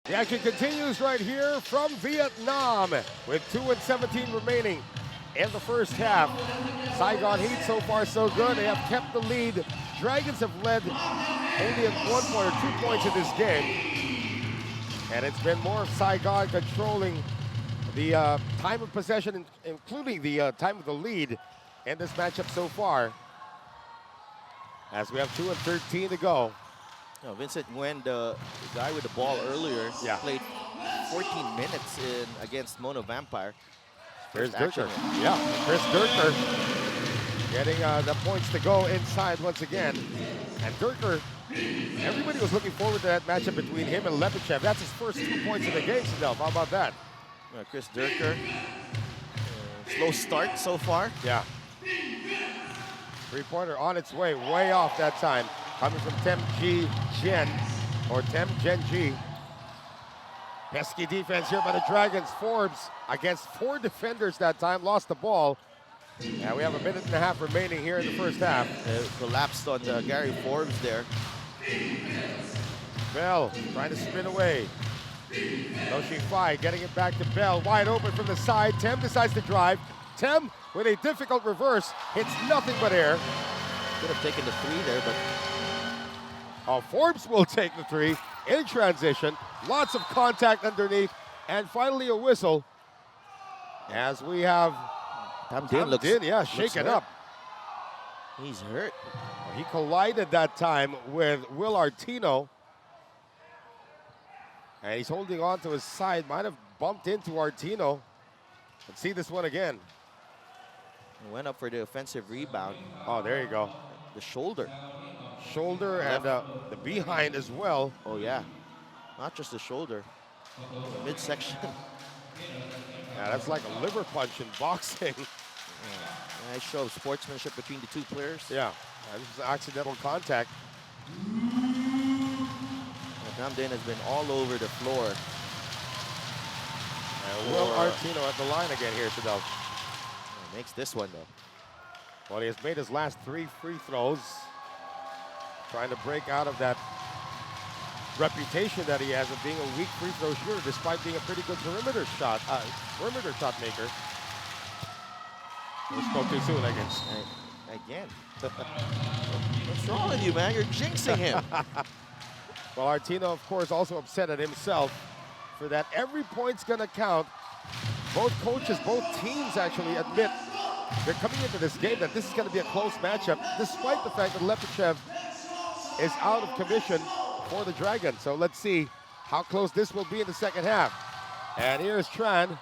The action continues right here from Vietnam with 2:17 remaining in the first half. Saigon Heat so far so good. They have kept the lead. Dragons have led only at 1 point or 2 points in this game. And it's been more of Saigon controlling the time of possession, including the time of the lead in this matchup so far. As we have 2:13 to go. No, Vincent Nguyen, the guy with the ball earlier, played 14 minutes against Mono Vampire. Chris Durker. Yeah, Chris Durker getting the points to go inside once again. And Durker, everybody was looking forward to that matchup between him and Lepichev. That's his first 2 points in the game, Sidel. How about that? Chris Durker, slow start so far. Yeah. Three-pointer on its way, way off that time. Coming from Tem Genji. Pesky defense here by the Dragons. Forbes against 4 defenders that time, lost the ball. And we have 1.5 minutes remaining here in the first half. Collapsed on Gary Forbes there. Bell trying to spin away. Noshi Fai getting it back to Bell, wide open from the side. Tem decides to drive. Tem with a difficult reverse, hits nothing but air. Could have taken the 3 there, but Forbes will take the 3 in transition. Lots of contact underneath, and finally a whistle. As we have Tam Din shaken up. He's hurt. He collided that time with Will Artino. And he's holding on to his side, might have bumped into Artino. Let's see this one again. He went up for the offensive rebound. Oh, there you go. The shoulder. Shoulder and the behind as well. Oh yeah, not just the shoulder, the midsection. Yeah, that's like a liver punch in boxing. Nice show of sportsmanship between the two players. Yeah, this is accidental contact. Tam Din has been all over the floor. And Will Artino at the line again here, Sidel. Makes this one though. Well, he has made his last 3 free throws. Trying to break out of that reputation that he has of being a weak free throw shooter, despite being a pretty good perimeter shot maker. We spoke too soon, I guess. Again. What's wrong with you, man? You're jinxing him. Well, Artino, of course, also upset at himself for that. Every point's gonna count. Both coaches, both teams actually admit they're coming into this game that this is gonna be a close matchup, despite the fact that Lepichev is out of commission for the Dragons. So let's see how close this will be in the second half. And here's Tran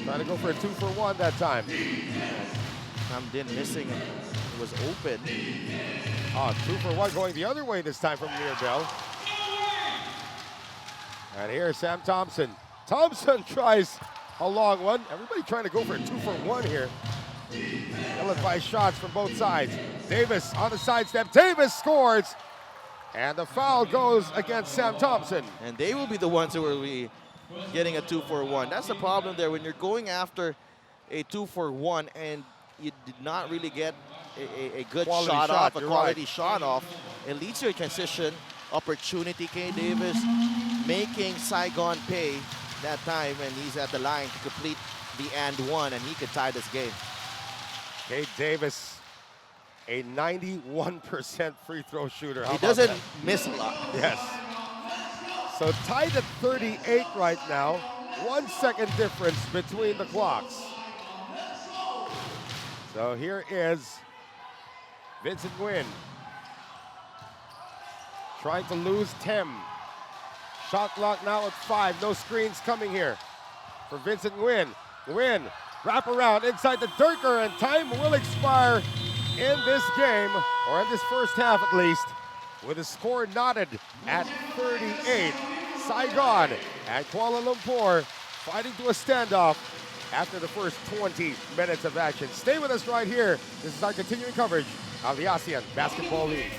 trying to go for a 2-for-1 that time. Tam Din missing. It was open. 2-for-1 going the other way this time from Amir Bell. And here's Sam Thompson. Thompson tries a long one. Everybody trying to go for a 2-for-1 here. Ill-advised shots from both sides. Davis on the sidestep. Davis scores. And the foul goes against Sam Thompson. And they will be the ones who will be getting a 2-for-1. That's the problem there when you're going after a 2-for-1 and you did not really get a good shot off, a quality shot off. It leads to a transition opportunity. K. Davis making Saigon pay that time, and he's at the line to complete the and one, and he could tie this game. K. Davis, a 91% free throw shooter. He doesn't miss a lot. Yes. So tied at 38 right now. 1 second difference between the clocks. So here is Vincent Nguyen trying to lose Tem. Shot clock now at 5. No screens coming here for Vincent Nguyen. Nguyen, wrap around inside the Durker, and time will expire in this game, or in this first half at least, with a score knotted at 38. Saigon and Kuala Lumpur fighting to a standoff after the first 20 minutes of action. Stay with us right here. This is our continuing coverage of the ASEAN Basketball League.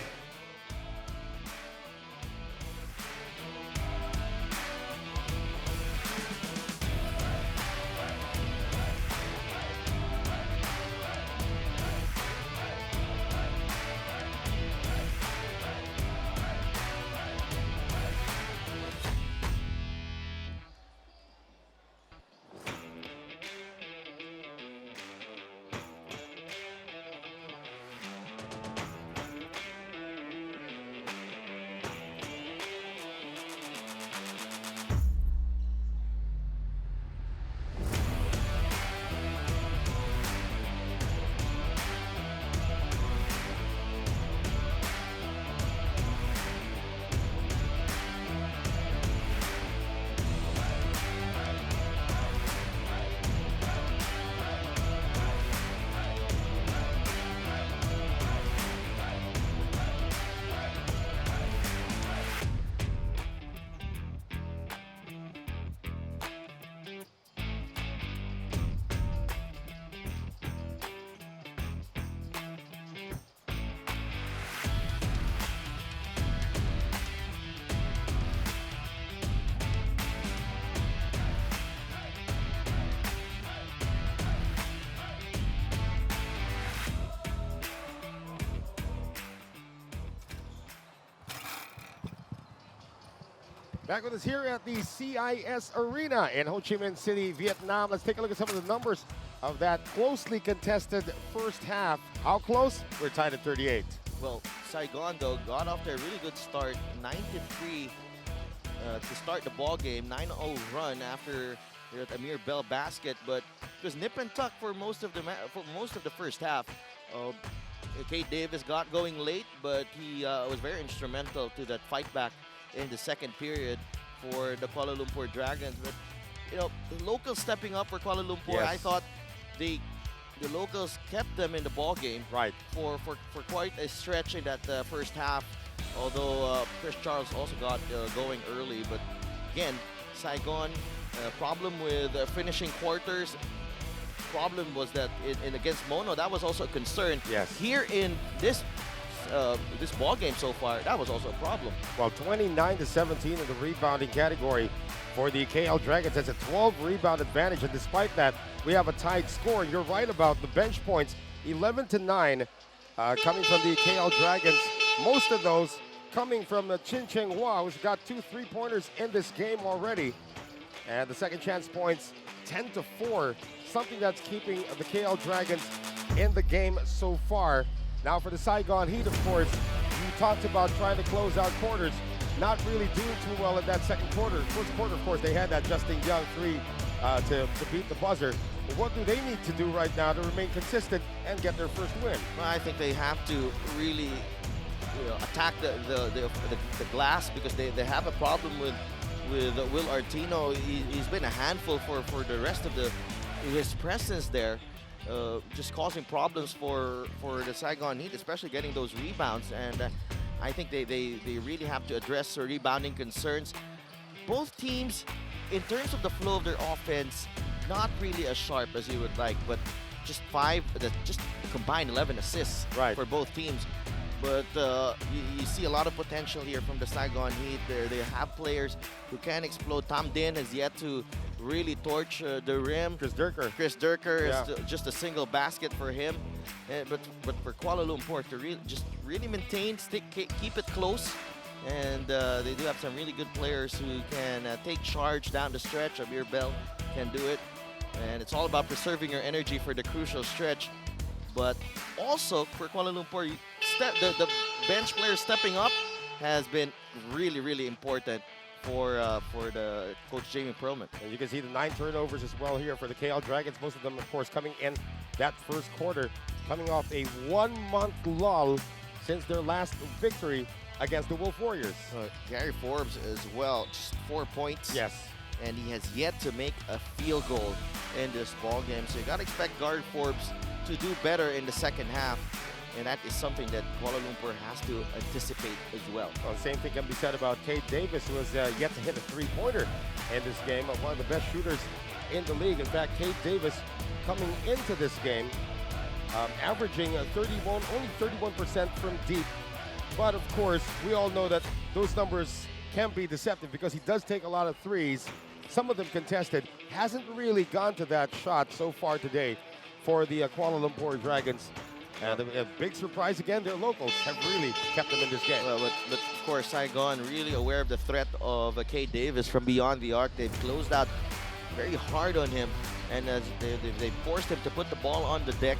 Back with us here at the CIS Arena in Ho Chi Minh City, Vietnam. Let's take a look at some of the numbers of that closely contested first half. How close? We're tied at 38. Well, Saigon, though, got off to a really good start, 9-3 to start the ball game, 9-0 run after a Amir Bell basket, but it was nip and tuck for most of the first half. Kate Davis got going late, but he was very instrumental to that fight back in the second period for the Kuala Lumpur Dragons. But you know, the locals stepping up for Kuala Lumpur. Yes. I thought the locals kept them in the ball game for quite a stretch in that first half. Although Chris Charles also got going early, but again, Saigon problem with finishing quarters. Problem was that in against Mono, that was also a concern. Yes. Here in this ball game so far, that was also a problem. Well, 29-17 in the rebounding category for the KL Dragons. That's a 12 rebound advantage, and despite that, we have a tied score. You're right about the bench points, 11-9 coming from the KL Dragons. Most of those coming from the Chin Cheng Hua, who's got 2 3-pointers in this game already. And the second chance points, 10-4, something that's keeping the KL Dragons in the game so far. Now for the Saigon Heat, of course, you talked about trying to close out quarters. Not really doing too well in that second quarter. First quarter, of course, they had that Justin Young 3 to beat the buzzer. But what do they need to do right now to remain consistent and get their first win? Well, I think they have to really attack the glass, because they have a problem with Will Artino. He's been a handful for the rest of his presence there. Just causing problems for the Saigon Heat, especially getting those rebounds. And I think they really have to address their rebounding concerns. Both teams, in terms of the flow of their offense, not really as sharp as you would like, but just combined 11 assists for both teams. But you see a lot of potential here from the Saigon Heat. They have players who can explode. Tam Din has yet to really torch the rim. Chris Durker is just a single basket for him. But for Kuala Lumpur to really maintain, keep it close. And they do have some really good players who can take charge down the stretch. Amir Bell can do it. And it's all about preserving your energy for the crucial stretch. But also for Kuala Lumpur, the bench players stepping up has been really, really important for the coach Jamie Perlman. And you can see the 9 turnovers as well here for the KL Dragons. Most of them, of course, coming in that first quarter, coming off a 1-month lull since their last victory against the Wolf Warriors. Gary Forbes as well, just 4 points. Yes. And he has yet to make a field goal in this ball game. So you got to expect Gary Forbes to do better in the second half. And that is something that Kuala Lumpur has to anticipate as well. Well, same thing can be said about Cade Davis, who has yet to hit a 3-pointer in this game. One of the best shooters in the league. In fact, Cade Davis coming into this game, averaging only 31% from deep. But of course, we all know that those numbers can be deceptive because he does take a lot of threes. Some of them contested. Hasn't really gone to that shot so far today for the Kuala Lumpur Dragons. And a big surprise again, their locals have really kept them in this game. Well, but of course, Saigon really aware of the threat of Cade Davis from beyond the arc. They've closed out very hard on him, and they forced him to put the ball on the deck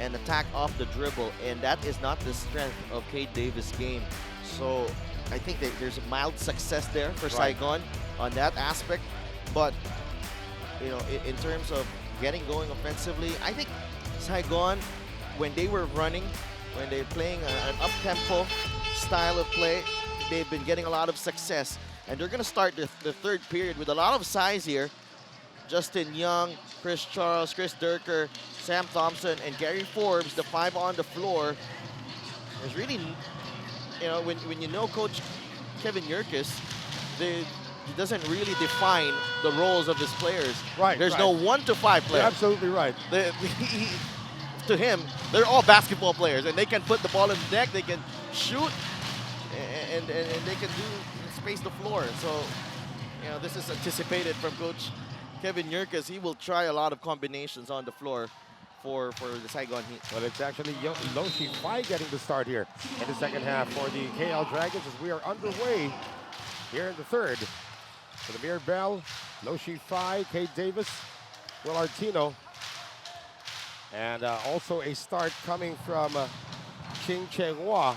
and attack off the dribble, and that is not the strength of Cade Davis' game. So I think that there's a mild success there for Saigon on that aspect. But, you know, in terms of getting going offensively, I think Saigon, when they were running, when they're playing an up-tempo style of play, they've been getting a lot of success. And they're going to start the third period with a lot of size here. Justin Young, Chris Charles, Chris Durker, Sam Thompson, and Gary Forbes, the 5 on the floor. There's really, you know, when you know Coach Kevin Yerkes, he doesn't really define the roles of his players. There's no 1 to 5 player. You're absolutely right. To him, they're all basketball players, and they can put the ball in the deck, they can shoot, and they can space the floor. So, you know, this is anticipated from Coach Kevin Yerkes. He will try a lot of combinations on the floor for the Saigon Heat. Well, it's actually Loshi Fai getting the start here in the second half for the KL Dragons as we are underway here in the third. For the Amir Bell, Loshi Fai, Cade Davis, Will Artino. And also a start coming from Ching Cheng Hua.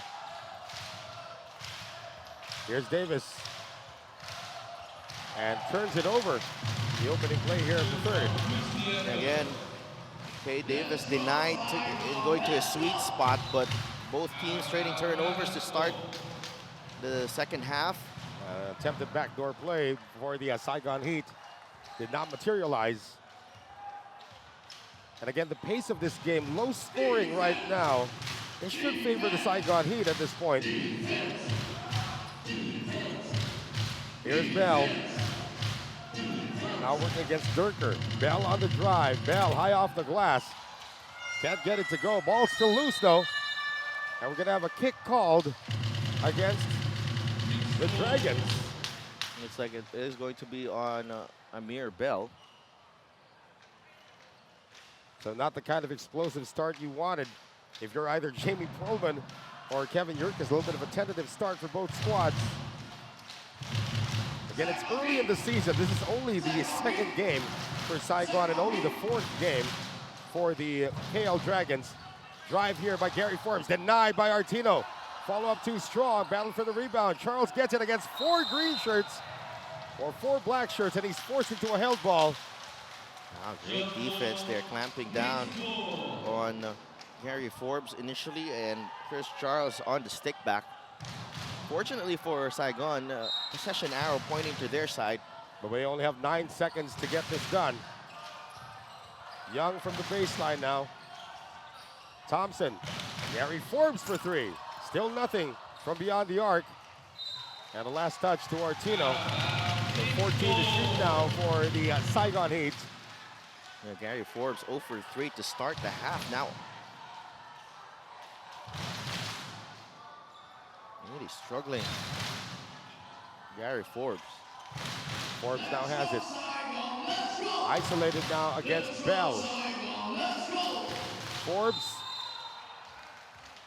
Here's Davis. And turns it over. The opening play here in the third. Again, Cade Davis denied in going to a sweet spot, but both teams trading turnovers to start the second half. Attempted backdoor play for the Saigon Heat. Did not materialize. And again, the pace of this game, low scoring right now. It should favor the Saigon Heat at this point. Here's Bell. Now working against Durker. Bell on the drive. Bell high off the glass. Can't get it to go. Ball still loose though. And we're gonna have a kick called against the Dragons. Looks like it is going to be on Amir Bell. So not the kind of explosive start you wanted if you're either Jamie Perlman or Kevin Yerkes. A little bit of a tentative start for both squads. Again, it's early in the season. This is only the second game for Saigon and only the 4th game for the KL Dragons. Drive here by Gary Forbes, denied by Artino. Follow up too strong, battle for the rebound. Charles gets it against 4 green shirts or 4 black shirts, and he's forced into a held ball. Wow, great defense there, clamping down on Gary Forbes initially, and Chris Charles on the stick back. Fortunately for Saigon, possession arrow pointing to their side. But we only have 9 seconds to get this done. Young from the baseline now. Thompson, Gary Forbes for 3. Still nothing from beyond the arc. And the last touch to Artino. So 14 to shoot now for the Saigon Heat. Yeah, Gary Forbes 0 for 3 to start the half now. Really struggling. Gary Forbes. Forbes now has it. Isolated now against Bell. Forbes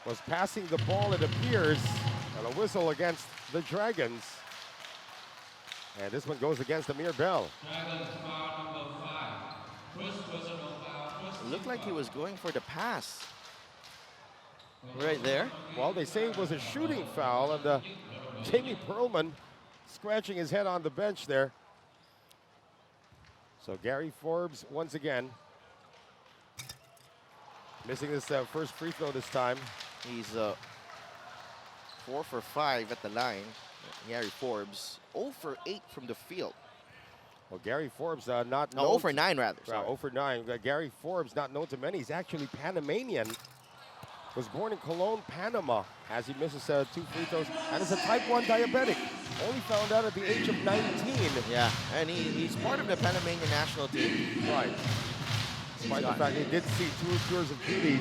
was passing the ball, it appears, and a whistle against the Dragons. And this one goes against Amir Bell. It looked like he was going for the pass. Right there. Well, they say it was a shooting foul, and Jamie Perlman scratching his head on the bench there. So Gary Forbes once again missing this first free throw this time. He's 4 for 5 at the line. Gary Forbes 0 for 8 from the field. Well, Gary Forbes not known 0 for 9 rather. Sorry. 0 for 9. Gary Forbes not known to many. He's actually Panamanian. Was born in Cologne, Panama, as he misses 2 free throws, and is a type 1 diabetic. Only found out at the age of 19. Yeah, and he's part of the Panamanian national team. Right. Despite the fact he did see 2 tours of duty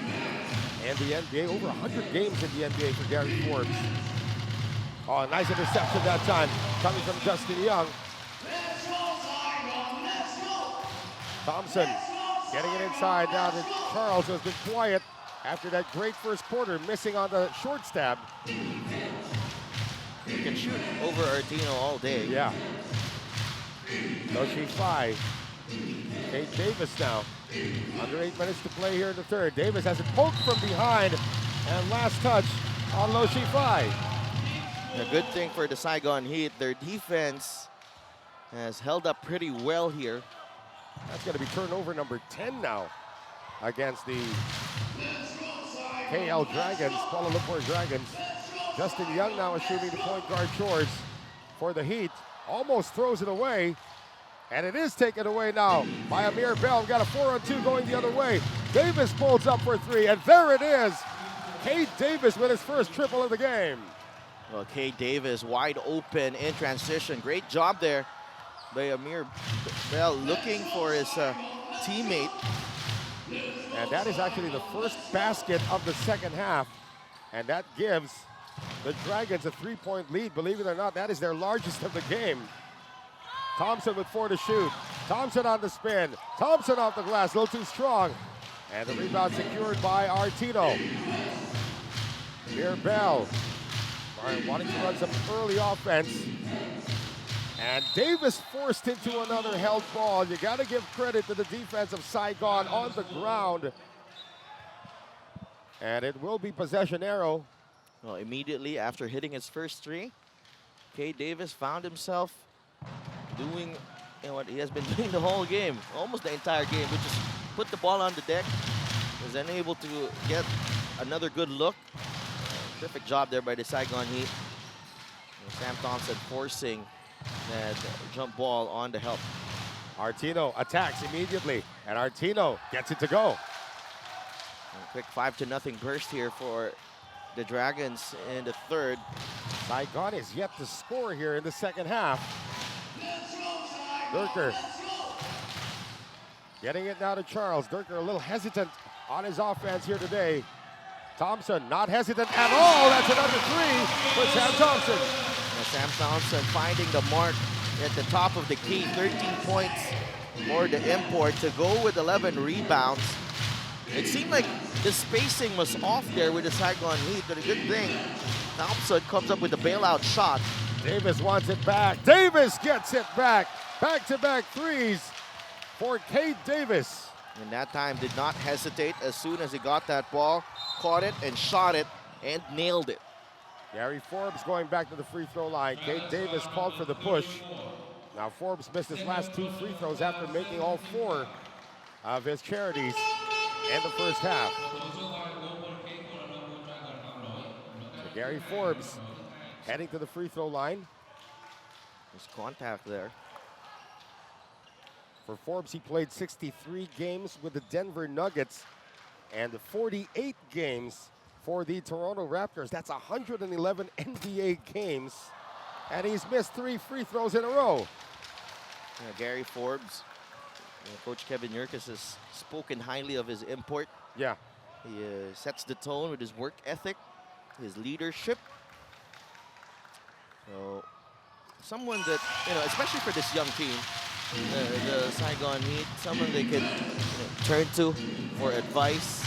and the NBA, over 100 games in the NBA for Gary Forbes. Oh, a nice interception that time, coming from Justin Young. Thompson getting it inside now to Charles, who has been quiet after that great first quarter, missing on the short stab. He can shoot over Artino all day. Yeah. Loshi Fai. Kate Davis now. Under 8 minutes to play here in the third. Davis has it poked from behind, and last touch on Loshi Fai. A good thing for the Saigon Heat, their defense has held up pretty well here. That's going to be turnover number 10 now against the KL Dragons, Kuala Lumpur Dragons. Justin Young now assuming the point guard chores for the Heat. Almost throws it away, and it is taken away now by Amir Bell. We've got a 4-on-2 going the other way. Davis pulls up for 3, and there it is. Cade Davis with his first triple of the game. Well, Cade Davis wide open in transition. Great job there by Amir Bell, looking for his teammate. And that is actually the first basket of the second half. And that gives the Dragons a 3-point lead. Believe it or not, that is their largest of the game. Thompson with 4 to shoot. Thompson on the spin. Thompson off the glass, a little too strong. And the rebound secured by Artino. Here Bell wanting to run some early offense. And Davis forced into another held ball. You got to give credit to the defense of Saigon on the ground. And it will be possession arrow. Well, immediately after hitting his first 3, Cade Davis found himself doing what he has been doing the whole game, almost the entire game, which is put the ball on the deck. Was unable to get another good look. Perfect job there by the Saigon Heat. And Sam Thompson forcing that jump ball on the help. Artino attacks immediately, and Artino gets it to go. A quick 5-0 burst here for the Dragons in the third. Saigon is yet to score here in the second half. Durker getting it now to Charles. Durker a little hesitant on his offense here today. Thompson not hesitant at all. That's another 3 for Sam Thompson. And Sam Thompson finding the mark at the top of the key. 13 points for the import to go with 11 rebounds. It seemed like the spacing was off there with the Saigon Heat, but a good thing. Thompson comes up with a bailout shot. Davis wants it back. Davis gets it back. Back-to-back 3s for Cade Davis. And that time did not hesitate as soon as he got that ball, caught it and shot it and nailed it. Gary Forbes going back to the free throw line. Cade Davis called for the push. Now Forbes missed his last 2 free throws after making all 4 of his charities in the first half. So Gary Forbes heading to the free throw line. There's contact there. For Forbes, he played 63 games with the Denver Nuggets and 48 games for the Toronto Raptors. That's 111 NBA games. And he's missed 3 free throws in a row. Gary Forbes Coach Kevin Yerkes has spoken highly of his import. Yeah. He sets the tone with his work ethic, his leadership. So, someone that, especially for this young team, the Saigon Heat, someone they can turn to for advice.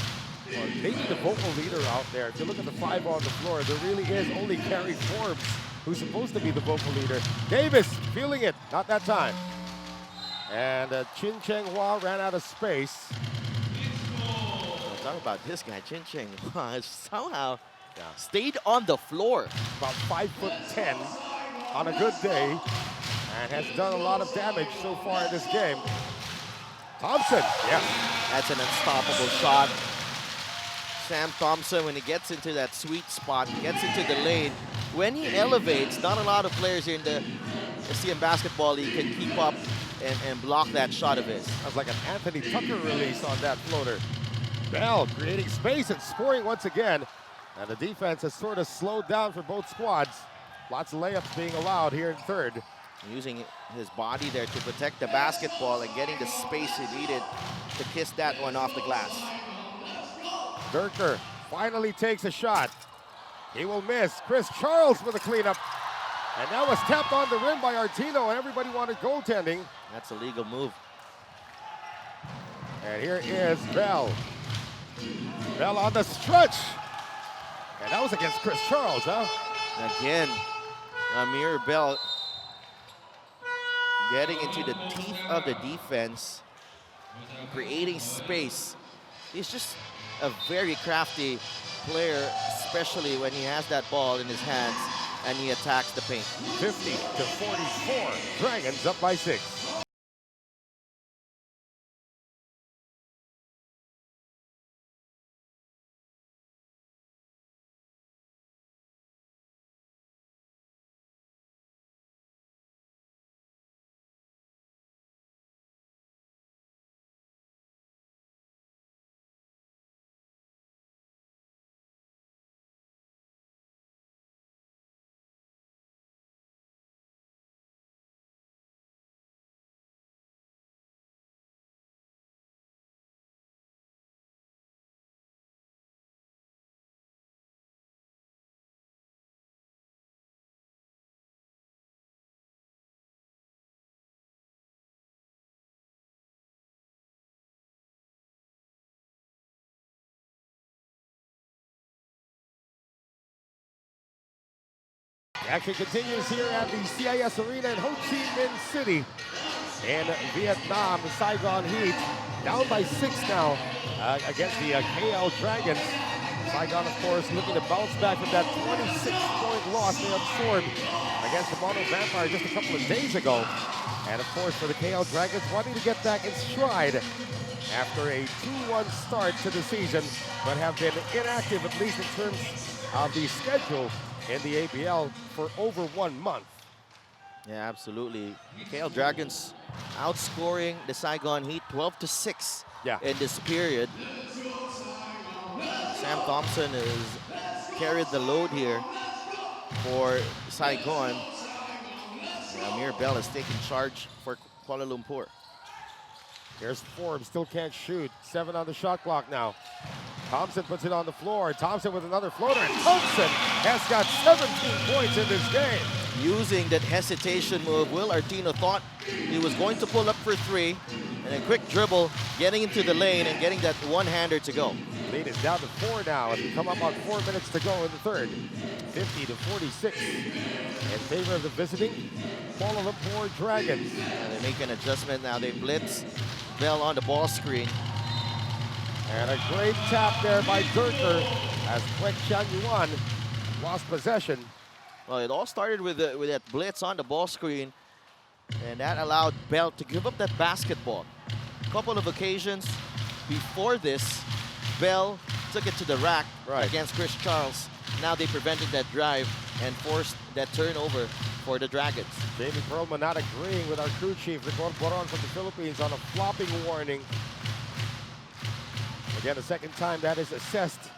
Well, maybe the vocal leader out there. If you look at the five on the floor, there really is only Gary Forbes who's supposed to be the vocal leader. Davis feeling it, not that time. And Chin Cheng Hua ran out of space. Talk about this guy, Chin Cheng Hua, somehow stayed on the floor. About 5'10" on a good day, and has done a lot of damage so far in this game. Thompson, yeah. That's an unstoppable shot. Sam Thompson, when he gets into that sweet spot, gets into the lane, when he elevates, not a lot of players here in the ASEAN Basketball League can keep up and block that shot of his. Sounds like an Anthony Tucker release on that floater. Bell creating space and scoring once again. And the defense has sort of slowed down for both squads. Lots of layups being allowed here in third. Using his body there to protect the basketball and getting the space he needed to kiss that one off the glass. Durker finally takes a shot. He will miss. Chris Charles with a cleanup. And that was tapped on the rim by Artino, and everybody wanted goaltending. That's a legal move. And here is Bell. Bell on the stretch. And that was against Chris Charles, huh? Again, Amir Bell getting into the teeth of the defense, creating space. He's just a very crafty player, especially when he has that ball in his hands and he attacks the paint. 50-44, Dragons up by 6. The action continues here at the CIS Arena in Ho Chi Minh City in Vietnam. The Saigon Heat down by 6 now against the KL Dragons. Saigon, of course, looking to bounce back from that 26-point loss they absorbed against the Mono Vampire just a couple of days ago. And, of course, for the KL Dragons, wanting to get back in stride after a 2-1 start to the season, but have been inactive, at least in terms of the schedule in the ABL for over 1 month. Yeah, absolutely. KL Dragons outscoring the Saigon Heat 12-6 in this period. Sam Thompson has carried the load here for Saigon. Amir Bell has taken charge for Kuala Lumpur. Here's Forbes, still can't shoot. 7 on the shot clock now. Thompson puts it on the floor. Thompson with another floater, and Thompson has got 17 points in this game. Using that hesitation move, Will Artino thought he was going to pull up for 3, and a quick dribble, getting into the lane and getting that one-hander to go. Lead is down to 4 now as we come up on 4 minutes to go in the third. 50-46 in favor of the visiting Kuala Lumpur Dragons. And they make an adjustment now. They blitz Bell on the ball screen. And a great tap there by Durker as Kwek Chan Yuan lost possession. Well, it all started with that blitz on the ball screen, and that allowed Bell to give up that basketball. A couple of occasions before this, Bell took it to the rack against Chris Charles. Now they prevented that drive and forced that turnover for the Dragons. Jamie Perlman not agreeing with our crew chief, Rigon Boron from the Philippines, on a flopping warning. Again, the second time that is assessed.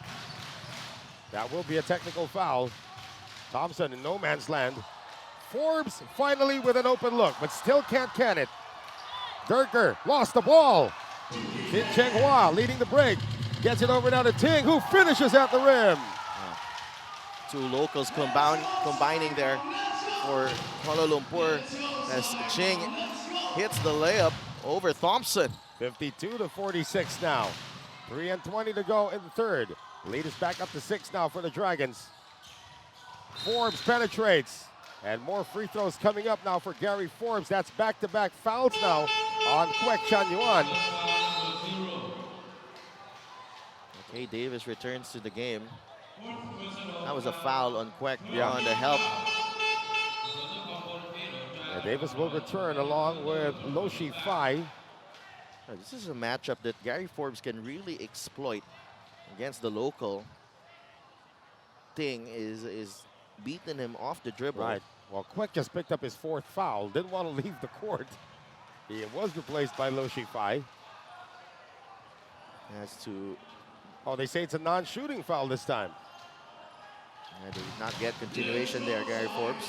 That will be a technical foul. Thompson in no man's land. Forbes finally with an open look, but still can't can it. Durker lost the ball. Tin Cheng Hua leading the break. Gets it over now to Ting, who finishes at the rim. Two locals combining there for Kuala Lumpur as Ching hits the layup over Thompson. 52-46 now. 3:20 to go in the third. Lead is back up to 6 now for the Dragons. Forbes penetrates. And more free throws coming up now for Gary Forbes. That's back-to-back fouls now on Kwek Chan Yuan. Okay, Davis returns to the game. That was a foul on Kwek on the help. And Davis will return along with Lo Shi Fai. This is a matchup that Gary Forbes can really exploit against the local. Ting is beating him off the dribble. Right. Well, Kwek just picked up his 4th foul. Didn't want to leave the court. He was replaced by Lo Shi Fai. Has to... Oh, they say it's a non-shooting foul this time. Yeah, they did not get continuation there, Gary Forbes.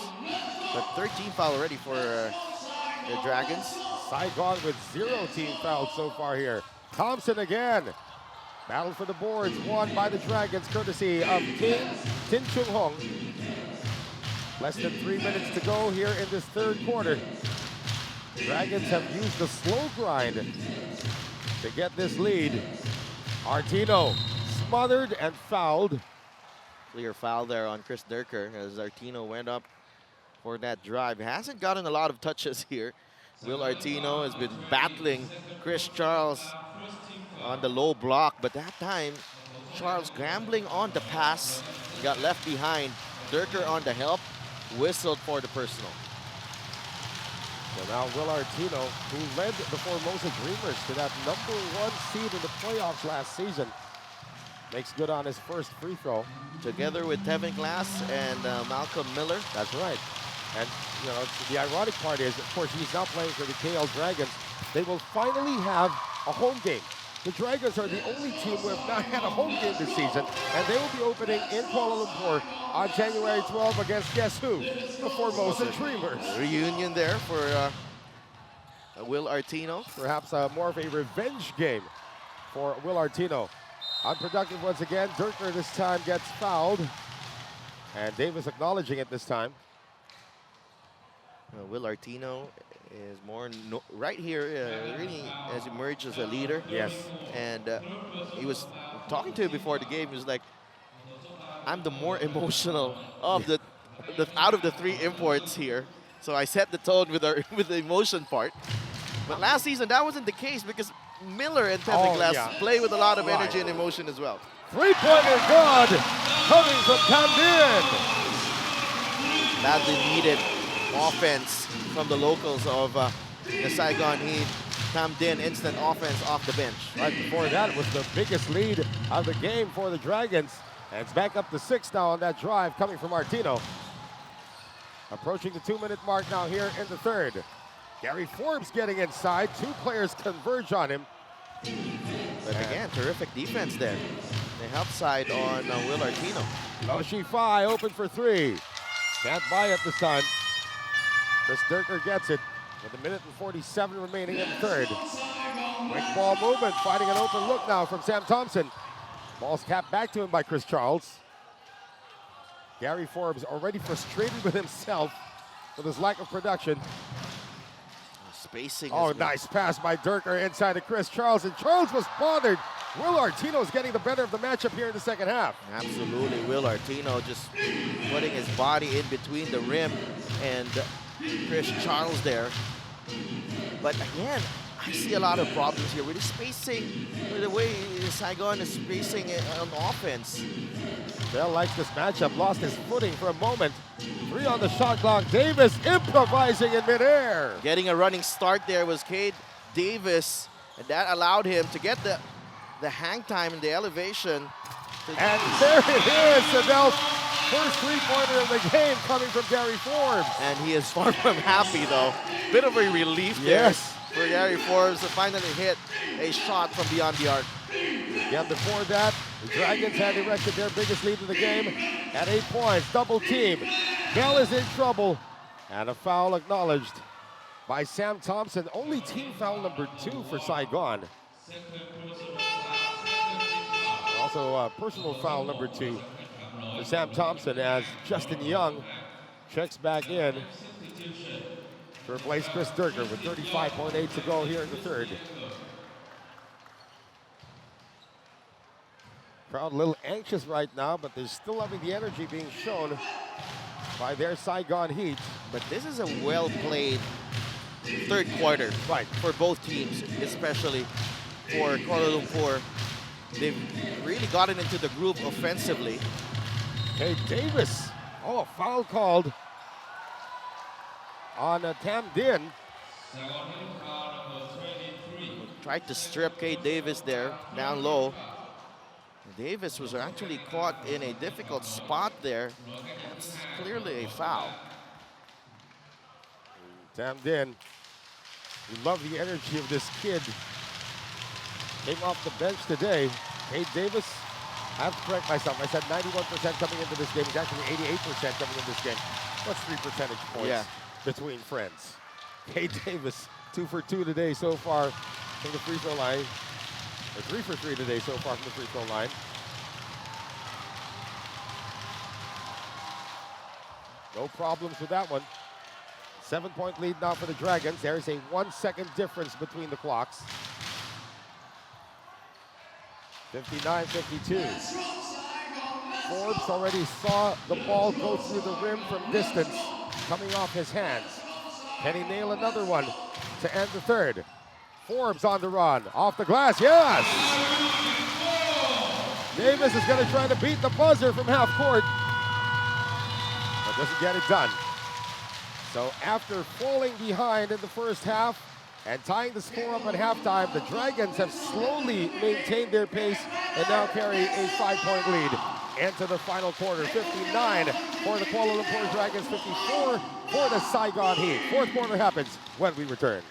But 13 foul already for the Dragons. Saigon with 0 team fouls so far here. Thompson again. Battle for the boards, won by the Dragons, courtesy of Tin Chung Hong. Less than 3 minutes to go here in this third quarter. Dragons have used the slow grind to get this lead. Artino smothered and fouled. Clear foul there on Chris Durker as Artino went up for that drive. Hasn't gotten a lot of touches here. Will Artino has been battling Chris Charles on the low block, but that time Charles gambling on the pass, got left behind. Durker on the help, whistled for the personal. So now Will Artino, who led the Formosa Dreamers to that #1 seed in the playoffs last season, makes good on his first free throw. Together with Tevin Glass and Malcolm Miller. That's right. And, you know, the ironic part is, of course, he's now playing for the KL Dragons. They will finally have a home game. The Dragons are the only team who have not had a home game this season, and they will be opening in Kuala Lumpur on January 12 against guess who? The Formosa Dreamers. Reunion there for Will Artino. Perhaps more of a revenge game for Will Artino. Unproductive once again. Durker this time gets fouled, and Davis acknowledging it this time. Will Artino is more right here, really has emerged as a leader. Yes. And he was talking to him before the game. He was like, I'm the more emotional of the out of the 3 imports here. So I set the tone with the emotion part. But last season, that wasn't the case because Miller and Tevin Glass play with a lot of energy and emotion as well. Three-pointer good, coming from Tam Dinh. Badly needed offense from the locals of the Saigon Heat. Tam Dinh, instant offense off the bench. Right before that was the biggest lead of the game for the Dragons. And it's back up to 6 now on that drive coming from Artino. Approaching the 2-minute mark now here in the third. Gary Forbes getting inside. 2 players converge on him. But again, terrific defense there. The help side on Will Artino. Lo Shi Fai open for 3. Can't buy it this time. Chris Durker gets it with 1:47 remaining in the third. Quick ball movement, finding an open look now from Sam Thompson. Ball's tapped back to him by Chris Charles. Gary Forbes already frustrated with himself with his lack of production. Spacing. Oh, nice pass by Durker inside to Chris Charles, and Charles was bothered. Will Artino's getting the better of the matchup here in the second half. Absolutely, Will Artino just putting his body in between the rim and Chris Charles there. But again, I see a lot of problems here with the spacing, with the way Saigon is spacing on offense. Bell likes this matchup, lost his footing for a moment. 3 on the shot clock. Davis improvising in midair. Getting a running start there was Cade Davis, and that allowed him to get the hang time and the elevation. And there it is, Sabell's first three-pointer of the game coming from Gary Forbes. And he is far from happy though. Bit of a relief there for Gary Forbes to finally hit a shot from beyond the arc. Yeah, before that, the Dragons had erected their biggest lead of the game at 8 points, double team. Bell is in trouble, and a foul acknowledged by Sam Thompson. Only team foul number 2 for Saigon. Also personal foul number 2 for Sam Thompson as Justin Young checks back in to replace Chris Durger with 35.8 to go here in the third. Crowd a little anxious right now, but they're still loving the energy being shown by their Saigon Heat. But this is a well-played third quarter for both teams, especially for Kuala Lumpur. They've really gotten into the groove offensively. Hey, Davis. Oh, a foul called on Tam Din. Tried to strip Kate Davis there, down low. Davis was actually caught in a difficult spot there. That's clearly a foul. Tam Din, we love the energy of this kid. Came off the bench today. Kate Davis, I have to correct myself. I said 91% coming into this game. It's actually 88% coming into this game. What's 3 percentage points between friends? Kate Davis, 2 for 2 today so far from the free throw line. Or 3 for 3 today so far from the free throw line. No problems with that one. 7-point lead now for the Dragons. There's a 1 second difference between the clocks. 59-52. Forbes already saw the ball go through the rim from distance, coming off his hands. Can he nail another one to end the third? Forbes on the run, off the glass, yes! Davis is gonna try to beat the buzzer from half court, but doesn't get it done. So after falling behind in the first half and tying the score up at halftime, the Dragons have slowly maintained their pace and now carry a 5-point lead into the final quarter. 59 for the Kuala Lumpur Dragons, 54 for the Saigon Heat. Fourth quarter happens when we return.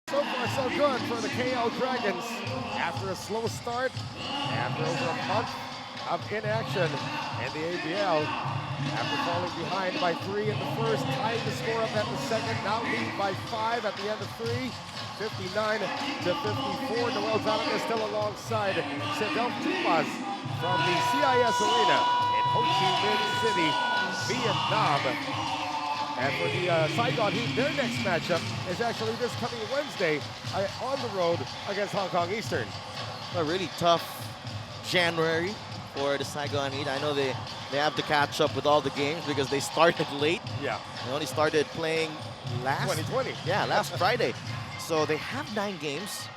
So far, so good for the KL Dragons. After a slow start, after over a month of inaction in the ABL, after falling behind by 3 in the first, tying the score up at the second, now lead by 5 at the end of 3, 59-54. Noel Jonathan still alongside Sedel Tumas from the CIS Arena in Ho Chi Minh City, Vietnam. And for the Saigon Heat, their next matchup is actually this coming Wednesday on the road against Hong Kong Eastern. A really tough January for the Saigon Heat. I know they have to catch up with all the games because they started late. Yeah. They only started playing last 2020. Yeah, last Friday. So they have 9 games,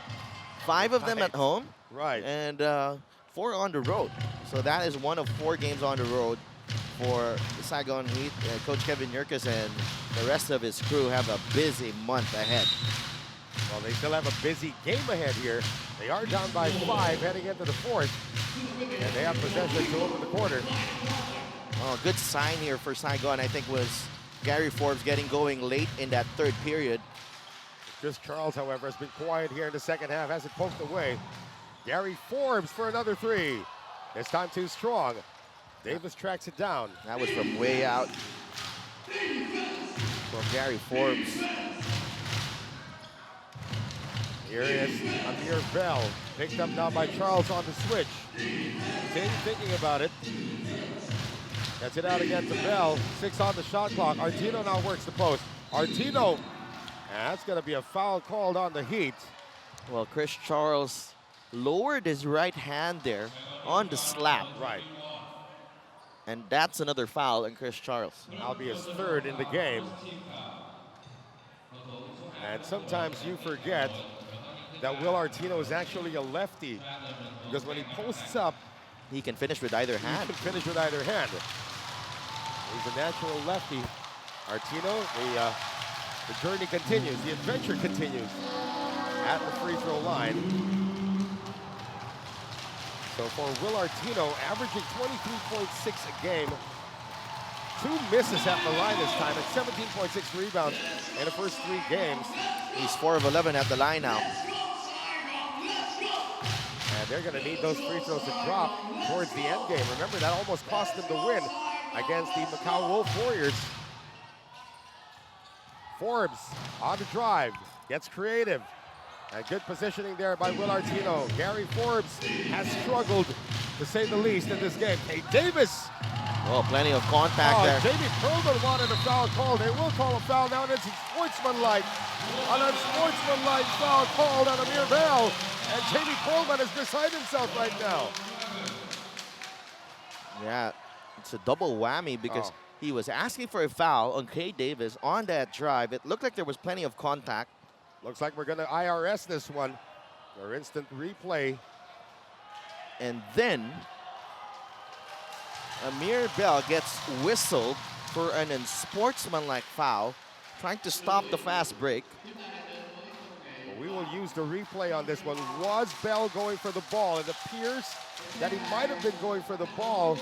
5 of them at home. Right. And 4 on the road. So that is 1 of 4 games on the road for the Saigon Heat. Coach Kevin Yerkes and the rest of his crew have a busy month ahead. Well, they still have a busy game ahead here. They are down by 5 heading into the fourth, and they have possession to open the quarter. Well, a good sign here for Saigon, I think, was Gary Forbes getting going late in that third period. Chris Charles, however, has been quiet here in the second half, hasn't poked away. Gary Forbes for another 3. This time too strong. Davis tracks it down. That was from way out. from Gary Forbes. Here is Amir Bell, picked up now by Charles on the switch. Ting thinking about it. Gets it out again to Bell. 6 on the shot clock. Artino now works the post. Artino, and that's going to be a foul called on the Heat. Well, Chris Charles lowered his right hand there on the slap. Right. And that's another foul on Chris Charles. That'll be his 3rd in the game. And sometimes you forget that Will Artino is actually a lefty, because when he posts up, he can finish with either hand. He can finish with either hand. He's a natural lefty. Artino, the journey continues, the adventure continues at the free throw line. So for Will Artino, averaging 23.6 a game, 2 misses at the line this time, at 17.6 rebounds in the first 3 games. He's 4 of 11 at the line now. And they're going to need those free throws to drop towards the end game. Remember, that almost cost them the win against the Macau Wolf Warriors. Forbes on the drive, gets creative. And good positioning there by Will Artino. Gary Forbes has struggled, to say the least, in this game. Hey, Davis. Oh, plenty of contact there. Jamie Perlman wanted a foul called. They will call a foul now, and it's sportsmanlike. An unsportsmanlike foul called on Amir Bell. And Jamie Perlman is beside himself right now. Yeah, it's a double whammy because he was asking for a foul on Kay Davis on that drive. It looked like there was plenty of contact. Looks like we're going to IRS this one for instant replay. And then Amir Bell gets whistled for an unsportsmanlike foul, trying to stop the fast break. We will use the replay on this one. Was Bell going for the ball? It appears that he might have been going for the ball,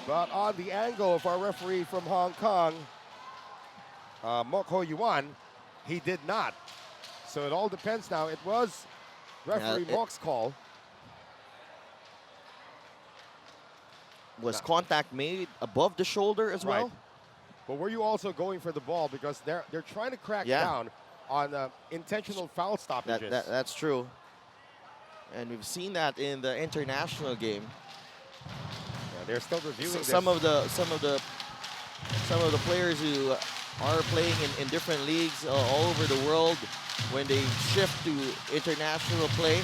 but on the angle of our referee from Hong Kong, Mok Ho Yuan, he did not. So it all depends now. It was referee Mok's call. Was contact made above the shoulder as well? But were you also going for the ball? Because they're trying to crack down on intentional foul stoppages. That's true. And we've seen that in the international game. Yeah, they're still reviewing this. Some of the players who are playing in different leagues all over the world, when they shift to international play,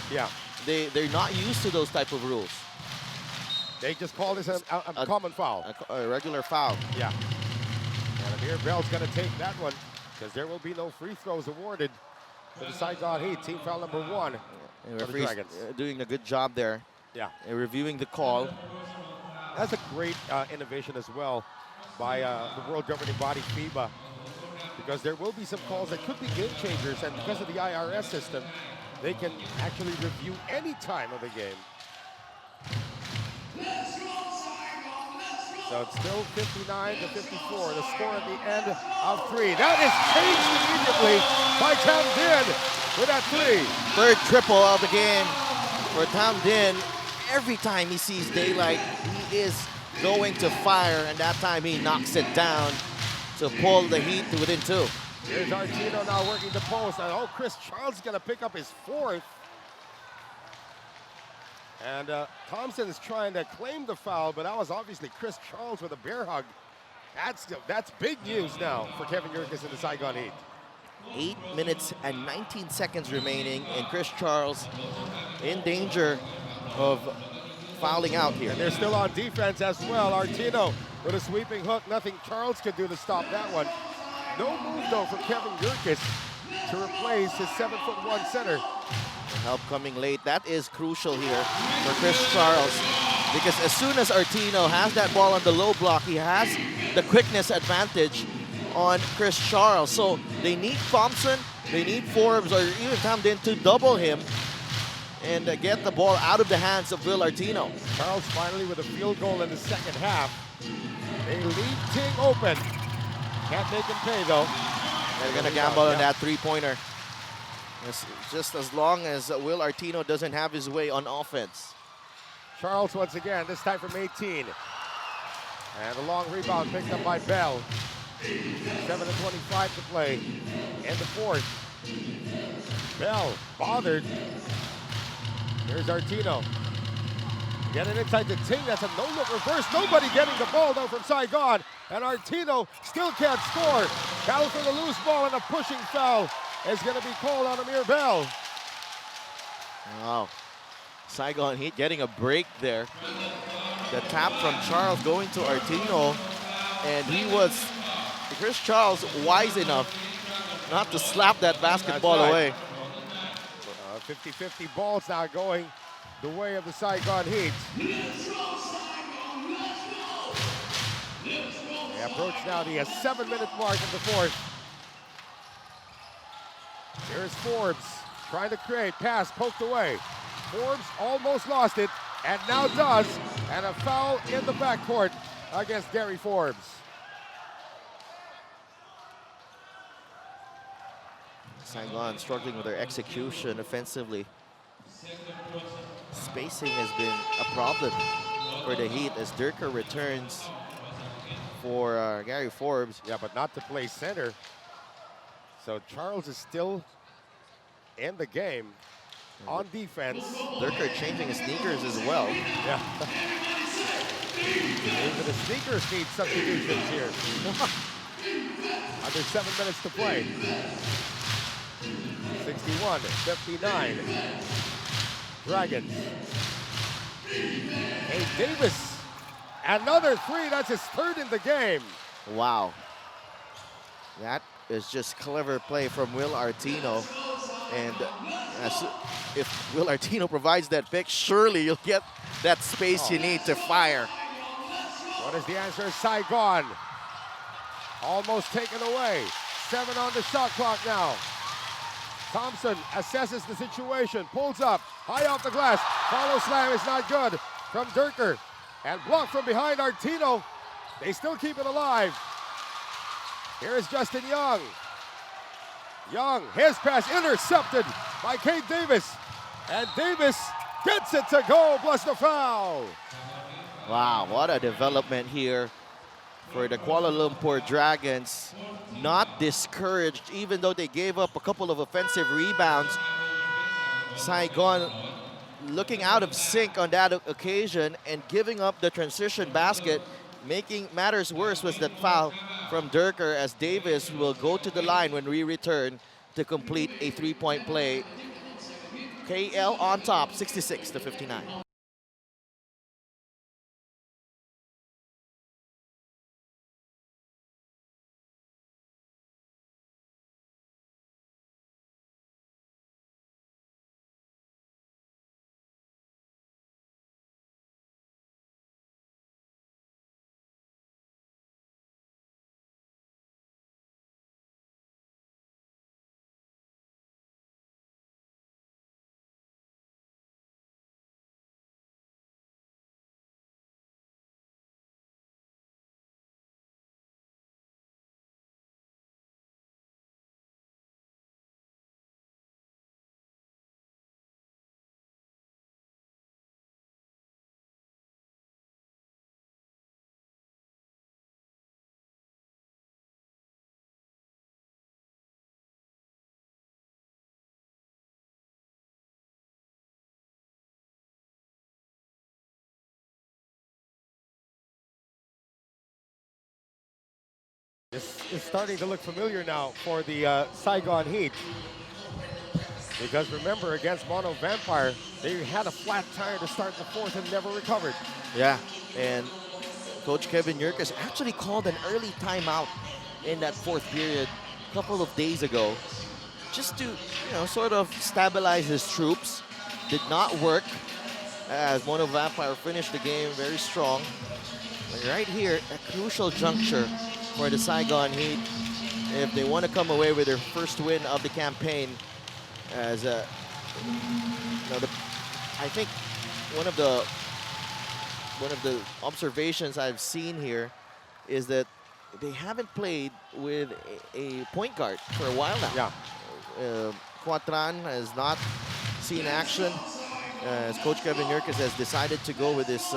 they're not used to those type of rules. They just call this a common foul. A regular foul. Yeah. And Amir Bell's going to take that one, because there will be no free throws awarded to the Saigon Heat. Team foul number 1 for the Dragons. Doing a good job there. Yeah. Reviewing the call. That's a great innovation as well by the world governing body FIBA, because there will be some calls that could be game changers, and because of the IRS system, they can actually review any time of the game. So it's still 59 to 54. The score at the end of 3. That is changed immediately by Tam Din with that 3. 3rd triple of the game for Tam Din. Every time he sees daylight, he is going to fire, and that time he knocks it down to pull the Heat to within 2. Here's Artino now working the post. And Chris Charles is going to pick up his 4th. And Thompson's trying to claim the foul, but that was obviously Chris Charles with a bear hug. That's big news now for Kevin Yerkes and the Saigon Heat. 8 minutes and 19 seconds remaining, and Chris Charles in danger of fouling out here. And they're still on defense as well. Artino with a sweeping hook. Nothing Charles could do to stop that one. No move, though, for Kevin Yerkes to replace his 7'1" center. Help coming late. That is crucial here for Chris Charles, because as soon as Artino has that ball on the low block, he has the quickness advantage on Chris Charles. So they need Thompson, they need Forbes, or even Tam Din to double him and get the ball out of the hands of Will Artino. Charles finally with a field goal in the second half. They leave Ting open. Can't make him pay, though. They're going to gamble on that three-pointer. Just as long as Will Artino doesn't have his way on offense. Charles once again, this time from 18. And a long rebound picked up by Bell. 7:25 to play in the fourth. Bell bothered. Here's Artino. Getting inside the Ting. That's a no-look reverse. Nobody getting the ball though from Saigon. And Artino still can't score. Battle for the loose ball, and a pushing foul is going to be called on Amir Bell. Wow. Saigon Heat getting a break there. The tap from Charles going to Artino. And Chris Charles wise enough not to slap that basketball away. 50-50 balls now going the way of the Saigon Heat. They approach now the 7-minute mark of the fourth. Here's Forbes trying to create, pass poked away. Forbes almost lost it, and now does, and a foul in the backcourt against Gary Forbes. Saigon struggling with their execution offensively. Spacing has been a problem for the Heat as Durker returns for Gary Forbes. Yeah, but not to play center. So Charles is still in the game on defense. Durker changing his sneakers as well. Yeah. Even the sneakers need substitutions here. Under 7 minutes to play. 61-59. Dragons. Hey, Davis. Another three. That's his third in the game. Wow. That is just clever play from Will Artino. And if Will Artino provides that pick, surely you'll get that space you need to fire. What is the answer? Saigon. Almost taken away. 7 on the shot clock now. Thompson assesses the situation, pulls up, high off the glass. Follow slam is not good from Durker. And blocked from behind Artino. They still keep it alive. Here is Justin Young. Young, his pass intercepted by Kate Davis. And Davis gets it to go, plus the foul. Wow, what a development here for the Kuala Lumpur Dragons. Not discouraged, even though they gave up a couple of offensive rebounds. Saigon looking out of sync on that occasion and giving up the transition basket. Making matters worse was that foul from Durker, as Davis will go to the line when we return to complete a three-point play. KL on top, 66-59. This is starting to look familiar now for the Saigon Heat. Because remember, against Mono Vampire, they had a flat tire to start the fourth and never recovered. Yeah, and Coach Kevin Yerkes actually called an early timeout in that fourth period a couple of days ago, just to, sort of stabilize his troops. Did not work, as Mono Vampire finished the game very strong. But right here, a crucial juncture for the Saigon Heat if they want to come away with their first win of the campaign. As I think one of the observations I've seen here is that they haven't played with a point guard for a while now. Yeah. Quatran has not seen action, as Coach Kevin Yerkes has decided to go with this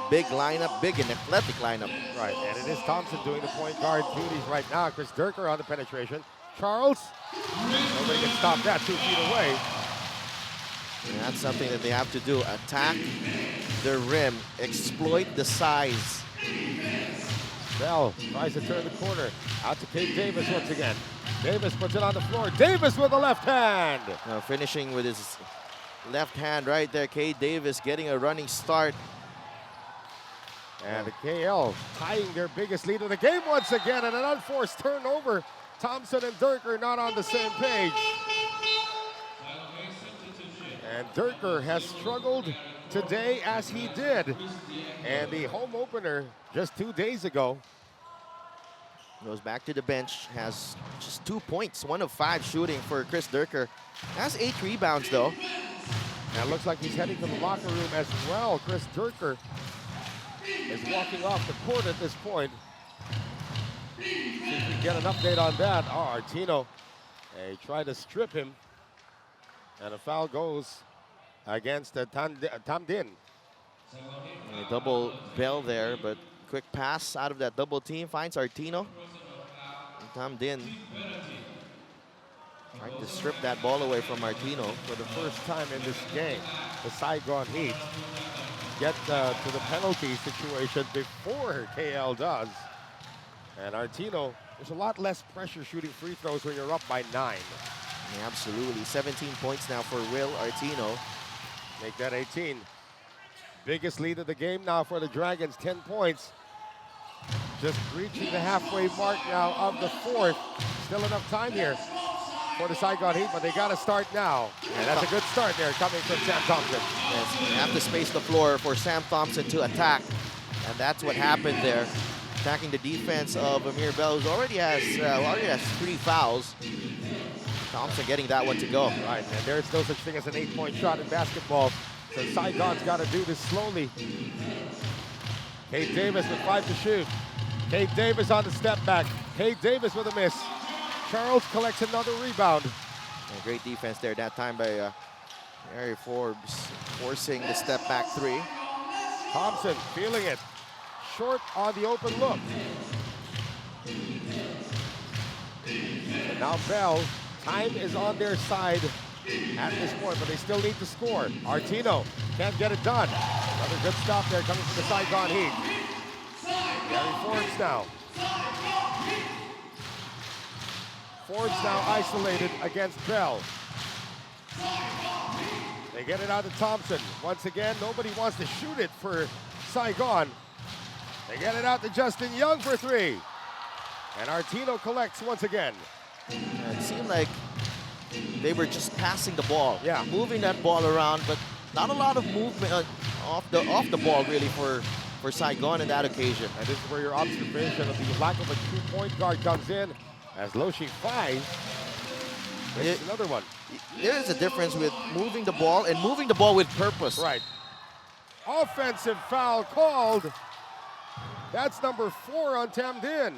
big lineup, big and athletic lineup. Right, and it is Thompson doing the point guard duties right now. Chris Durker on the penetration. Charles, nobody can stop that 2 feet away. And that's something that they have to do. Attack the rim, exploit the size. Bell tries to turn the corner. Out to Kate Davis once again. Davis puts it on the floor. Davis with the left hand. Now finishing with his left hand right there. Kate Davis getting a running start. And the KL tying their biggest lead of the game once again, and an unforced turnover. Thompson and Durker not on the same page. And Durker has struggled today as he did. And the home opener just 2 days ago. Goes back to the bench, has just 2 points, 1 of 5 shooting for Chris Durker. Has 8 rebounds though. And it looks like he's heading to the locker room as well. Chris Durker is walking off the court at this point. See if we can get an update on that. Oh, Artino, they try to strip him. And a foul goes against Tam Din. A double Bell there, but quick pass out of that double team finds Artino. And Tam Din trying to strip that ball away from Artino. For the first time in this game, the Saigon Heat get to the penalty situation before KL does. And Artino, there's a lot less pressure shooting free throws when you're up by 9. Yeah, absolutely. 17 points now for Will Artino. Make that 18. Biggest lead of the game now for the Dragons, 10 points. Just reaching the halfway mark now of the 4th. Still enough time here for the Saigon Heat, but they got to start now. And that's a good start there coming from Sam Thompson. Yes, they have to space the floor for Sam Thompson to attack. And that's what happened there. Attacking the defense of Amir Bell, who already has 3 fouls. Thompson getting that one to go. Right, and there's no such thing as an 8-point shot in basketball. So Saigon's got to do this slowly. Kate Davis with 5 to shoot. Kate Davis on the step back. Kate Davis with a miss. Charles collects another rebound. And great defense there that time by Harry Forbes, forcing the step back 3. Thompson feeling it. Short on the open look. And now Bell, time is on their side at this point, but they still need to score. Artino can't get it done. Another good stop there coming from the Saigon Heat. Gary Forbes now. Forbes now isolated against Bell. They get it out to Thompson. Once again, nobody wants to shoot it for Saigon. They get it out to Justin Young for 3. And Artino collects once again. It seemed like they were just passing the ball, yeah, moving that ball around, but not a lot of movement off the ball really for Saigon in that occasion. And this is where your observation of the lack of a true point guard comes in, as Loshi Fai makes another one. There is a difference with moving the ball and moving the ball with purpose. Right. Offensive foul called. That's number 4 on Tam Din.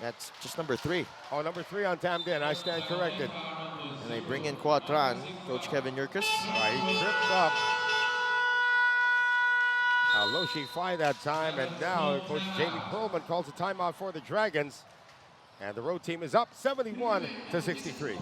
That's just number 3. Oh, number 3 on Tam Din. I stand corrected. And they bring in Quatran, Coach Kevin Yurkus. Right, he tripped up. Loshi Fai that time, and now Coach Jamie Perlman calls a timeout for the Dragons. And the road team is up 71-63.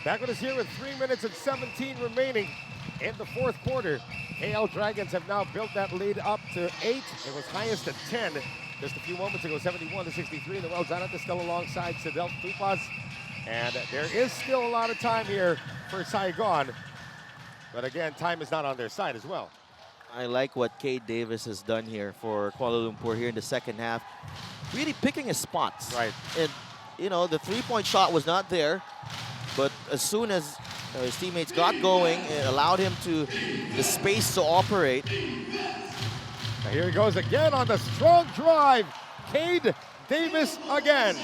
Back with us here with 3 minutes and 17 remaining in the fourth quarter. KL Dragons have now built that lead up to 8. It was highest at 10 just a few moments ago, 71-63. Noel Zanat is still alongside Sidel Tupas. And there is still a lot of time here for Saigon. But again, time is not on their side as well. I like what Cade Davis has done here for Kuala Lumpur here in the second half. Really picking his spots. Right. And, you know, the three-point shot was not there. But as soon as his teammates got going, it allowed him the space to operate. Now here he goes again on the strong drive. Cade Davis again.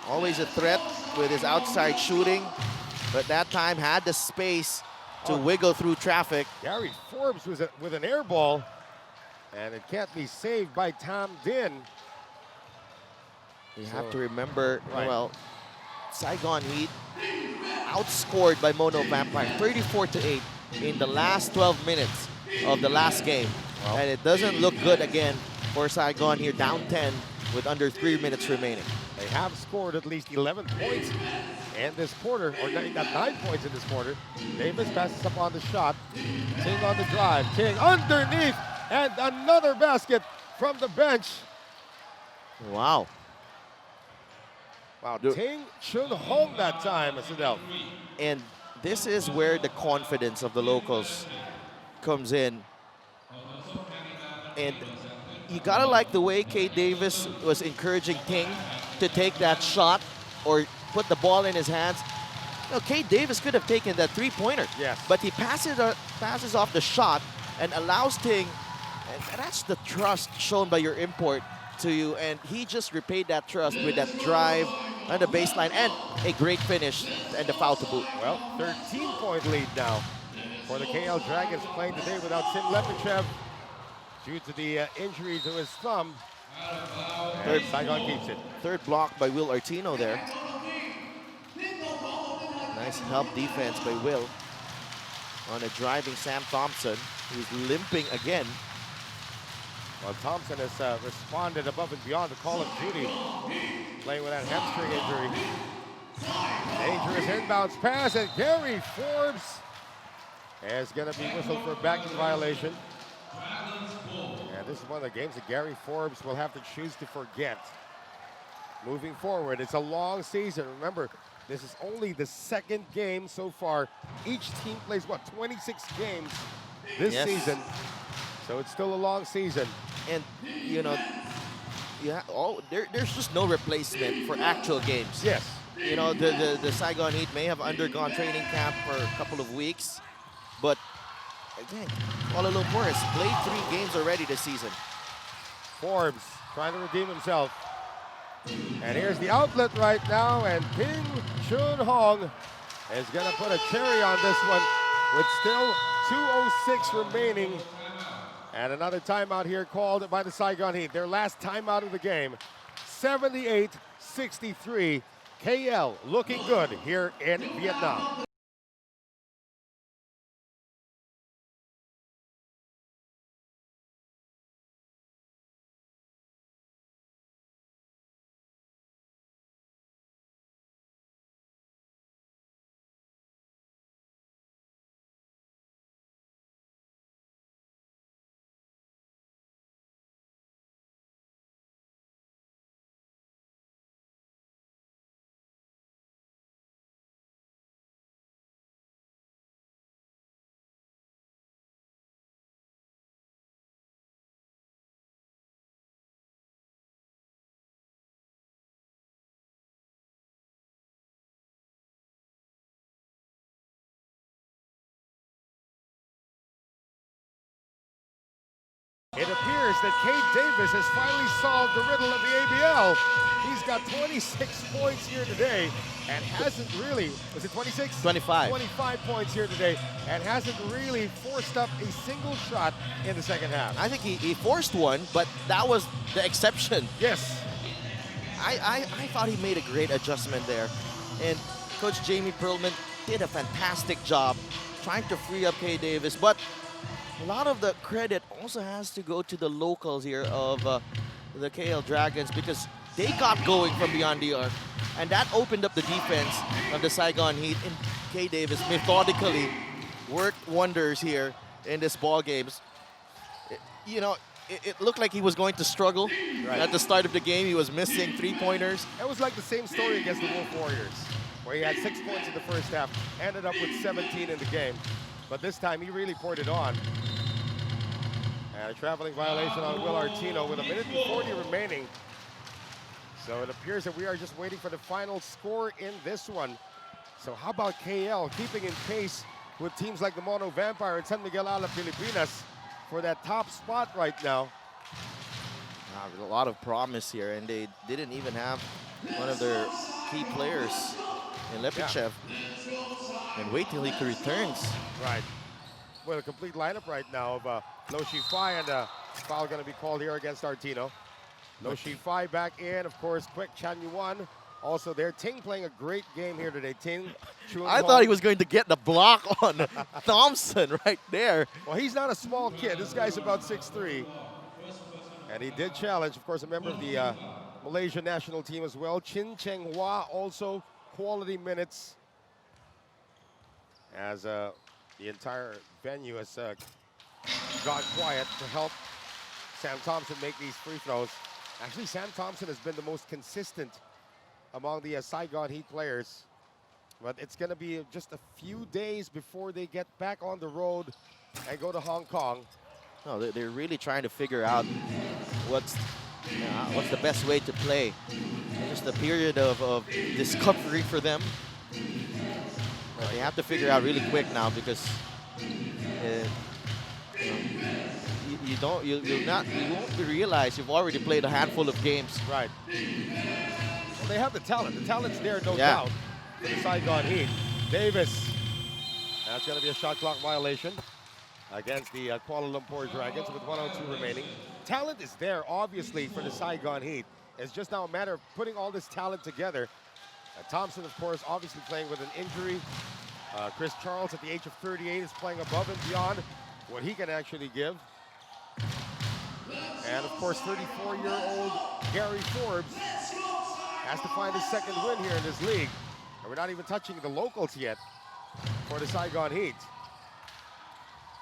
Always a threat with his outside shooting, but that time had the space to wiggle through traffic. Gary Forbes was with an air ball, and it can't be saved by Tam Din. You have to remember, well, Saigon Heat outscored by Mono Vampire 34-8 in the last 12 minutes of the last game. Wow. And it doesn't look good again for Saigon here, down 10 with under 3 minutes remaining. They have scored at least 11 points in this quarter, or 9 points in this quarter. Davis passes up on the shot. Ting on the drive. Ting underneath, and another basket from the bench. Wow. Wow, Ting Chun Hong that time, Sidel. And this is where the confidence of the locals comes in. And you gotta like the way Cade Davis was encouraging Ting to take that shot or put the ball in his hands. You know, Cade Davis could have taken that three-pointer. Yes. But he passes off the shot and allows Ting, and that's the trust shown by your import to you, and he just repaid that trust with that drive on the baseline and a great finish and the foul to boot. Well, 13-point lead now for the KL Dragons, playing today without Sim Lepichev due to the injury to his thumb. And Saigon keeps it. Third block by Will Artino there. Nice help defense by Will on a driving Sam Thompson, who's limping again. Well, Thompson has responded above and beyond the call of duty, playing with that hamstring injury. Dangerous inbounds pass, and Gary Forbes is going to be whistled for a backing violation. And this is one of the games that Gary Forbes will have to choose to forget. Moving forward, it's a long season. Remember, this is only the second game so far. Each team plays, what, 26 games this season. So it's still a long season. And, you know, there's just no replacement for actual games. Yes. You know, the Saigon Heat may have undergone training camp for a couple of weeks, but again, Kuala Lumpur has played 3 games already this season. Forbes trying to redeem himself. And here's the outlet right now, and Ting Chun Hong is going to put a cherry on this one with still 2:06 remaining. And another timeout here called by the Saigon Heat. Their last timeout of the game. 78-63. KL looking good here in Vietnam. It appears that Cade Davis has finally solved the riddle of the ABL. He's got 26 points here today and hasn't really, was it 26? 25. 25 points here today and hasn't really forced up a single shot in the second half. I think he forced one, but that was the exception. Yes. I thought he made a great adjustment there. And Coach Jamie Perlman did a fantastic job trying to free up Cade Davis, but a lot of the credit also has to go to the locals here of the KL Dragons, because they got going from beyond the arc, and that opened up the defense of the Saigon Heat. And Cade Davis methodically worked wonders here in this ball game. You know, it looked like he was going to struggle at the start of the game. He was missing three-pointers. It was like the same story against the Wolf Warriors, where he had 6 points in the first half, ended up with 17 in the game. But this time, he really poured it on. And a traveling violation on Will Artino with 1:40 remaining. So it appears that we are just waiting for the final score in this one. So how about KL keeping in pace with teams like the Mono Vampire and San Miguel Alab Pilipinas for that top spot right now? A lot of promise here, and they didn't even have one of their key players in Lepichev. And wait till he returns. Right. Well, a complete lineup right now of Lo Shifai, and a foul going to be called here against Artino. Lo Shifai back in, of course, Quick Chan Yuan also there. Ting playing a great game here today. Ting. I thought he was going to get the block on Thompson right there. Well, he's not a small kid. This guy's about 6'3". And he did challenge, of course, a member of the Malaysia national team as well. Chin Cheng Hua also quality minutes as the entire venue has gone quiet to help Sam Thompson make these free throws. Actually, Sam Thompson has been the most consistent among the Saigon Heat players. But it's going to be just a few days before they get back on the road and go to Hong Kong. No, they're really trying to figure out what's the best way to play. Just a period of discovery for them. They have to figure out really quick now, because you won't realize you've already played a handful of games. Right. Well, they have the talent. The talent's there, no doubt, for the Saigon Heat. Davis. That's going to be a shot clock violation against the Kuala Lumpur Dragons with 1:02 remaining. Talent is there, obviously, for the Saigon Heat. It's just now a matter of putting all this talent together. Thompson, of course, obviously playing with an injury. Chris Charles, at the age of 38, is playing above and beyond what he can actually give. And, of course, 34-year-old Gary Forbes has to find his second win here in this league. And we're not even touching the locals yet for the Saigon Heat.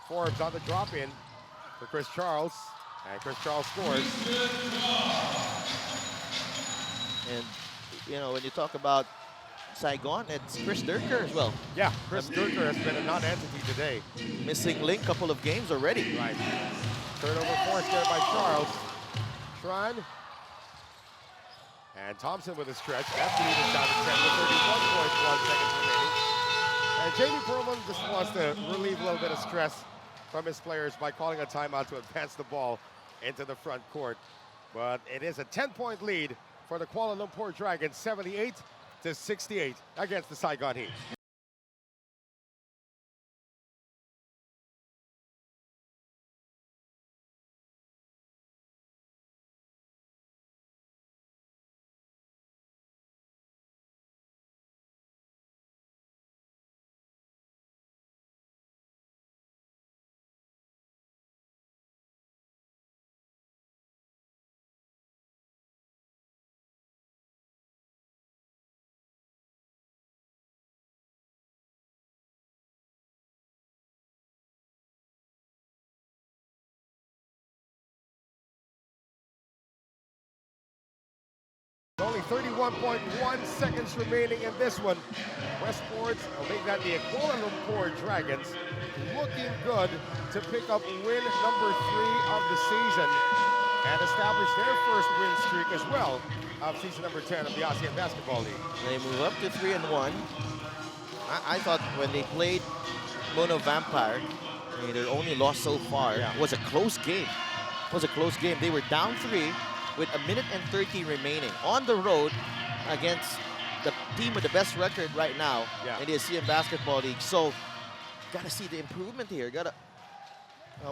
Forbes on the drop-in for Chris Charles. And Chris Charles scores. And, you know, when you talk about Saigon, it's Chris Durker as well. Yeah, Chris Durker has been a non-entity today. Missing link, couple of games already. Right. Turnover forced there by Charles. Shrine. And Thompson with a stretch. That lead is down to 10 with 31.1 seconds remaining. And Jamie Perlman just wants to relieve a little bit of stress from his players by calling a timeout to advance the ball into the front court. But it is a 10-point lead for the Kuala Lumpur Dragons, 78-68 against the Saigon Heat. Only 31.1 seconds remaining in this one. Westports will make that the Kuala Lumpur Dragons looking good to pick up win number 3 of the season and establish their first win streak as well of season number 10 of the ASEAN Basketball League. They move up to 3-1. I thought when they played Mono Vampire, I mean, their only loss so far was a close game. It was a close game. They were down 3 with 1:30 remaining on the road against the team with the best record right now in the ASEAN Basketball League. So, gotta see the improvement here. Gotta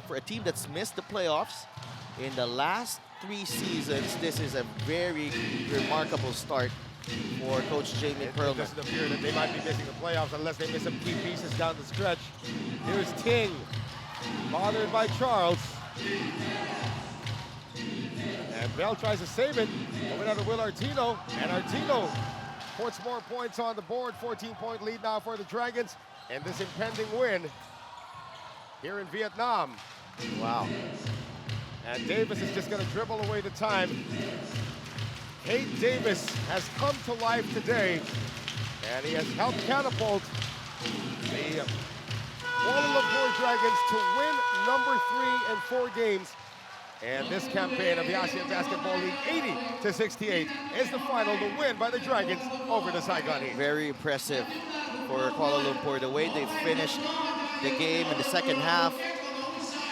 for a team that's missed the playoffs in the last 3 seasons, this is a very remarkable start for Coach Jamie Perlman. It doesn't appear that they might be missing the playoffs unless they miss some key pieces down the stretch. Here's Ting, bothered by Charles. And Bell tries to save it, over to Will Artino, and Artino puts more points on the board. 14-point lead now for the Dragons, and this impending win here in Vietnam. Wow. And Davis is just going to dribble away the time. Kate Davis has come to life today, and he has helped catapult the Kuala Lumpur Dragons to win number 3 in 4 games. And this campaign of the ASEAN Basketball League, 80-68, is the final to win by the Dragons over the Saigon Heat. Very impressive for Kuala Lumpur, the way they finished the game in the second half.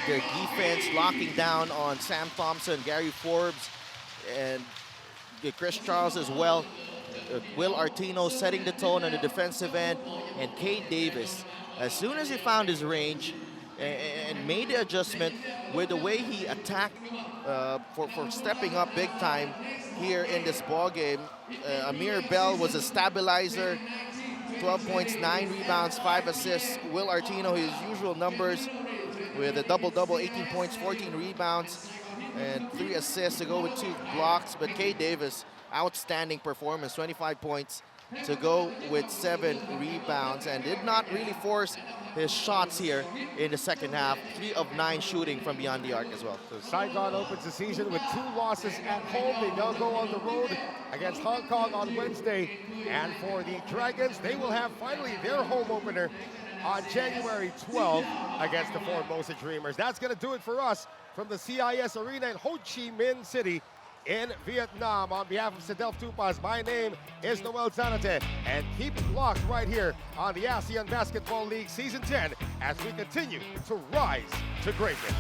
Their defense locking down on Sam Thompson, Gary Forbes, and Chris Charles as well. Will Artino setting the tone on the defensive end, and Cade Davis, as soon as he found his range and made the adjustment with the way he attacked for stepping up big time here in this ball game. Amir Bell was a stabilizer, 12 points, 9 rebounds, 5 assists. Will Artino, his usual numbers with a double-double, 18 points, 14 rebounds, and 3 assists to go with 2 blocks. But Cade Davis, outstanding performance, 25 points to go with 7 rebounds, and did not really force his shots here in the second half. 3 of 9 shooting from beyond the arc as well. So Saigon opens the season with 2 losses at home. They now go on the road against Hong Kong on Wednesday. And for the Dragons, they will have finally their home opener on January 12th against the Formosa Dreamers. That's going to do it for us from the CIS Arena in Ho Chi Minh City in Vietnam. On behalf of Sedel Tupas, my name is Noel Zanate, and keep it locked right here on the ASEAN Basketball League Season 10 as we continue to rise to greatness.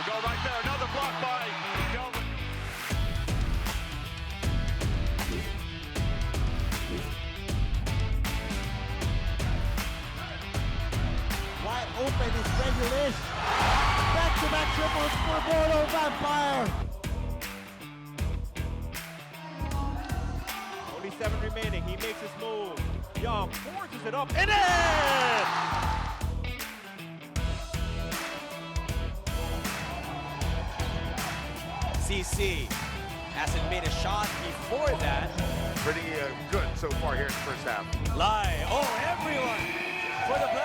Go right there, another block by Miguel. Wide open is Regulus. Back-to-back triples for Mono Vampire. Only 7 remaining. He makes his move. Young forces it up and in! CC hasn't made a shot before that. Pretty good so far here in the first half. Lie. Oh, everyone for the Black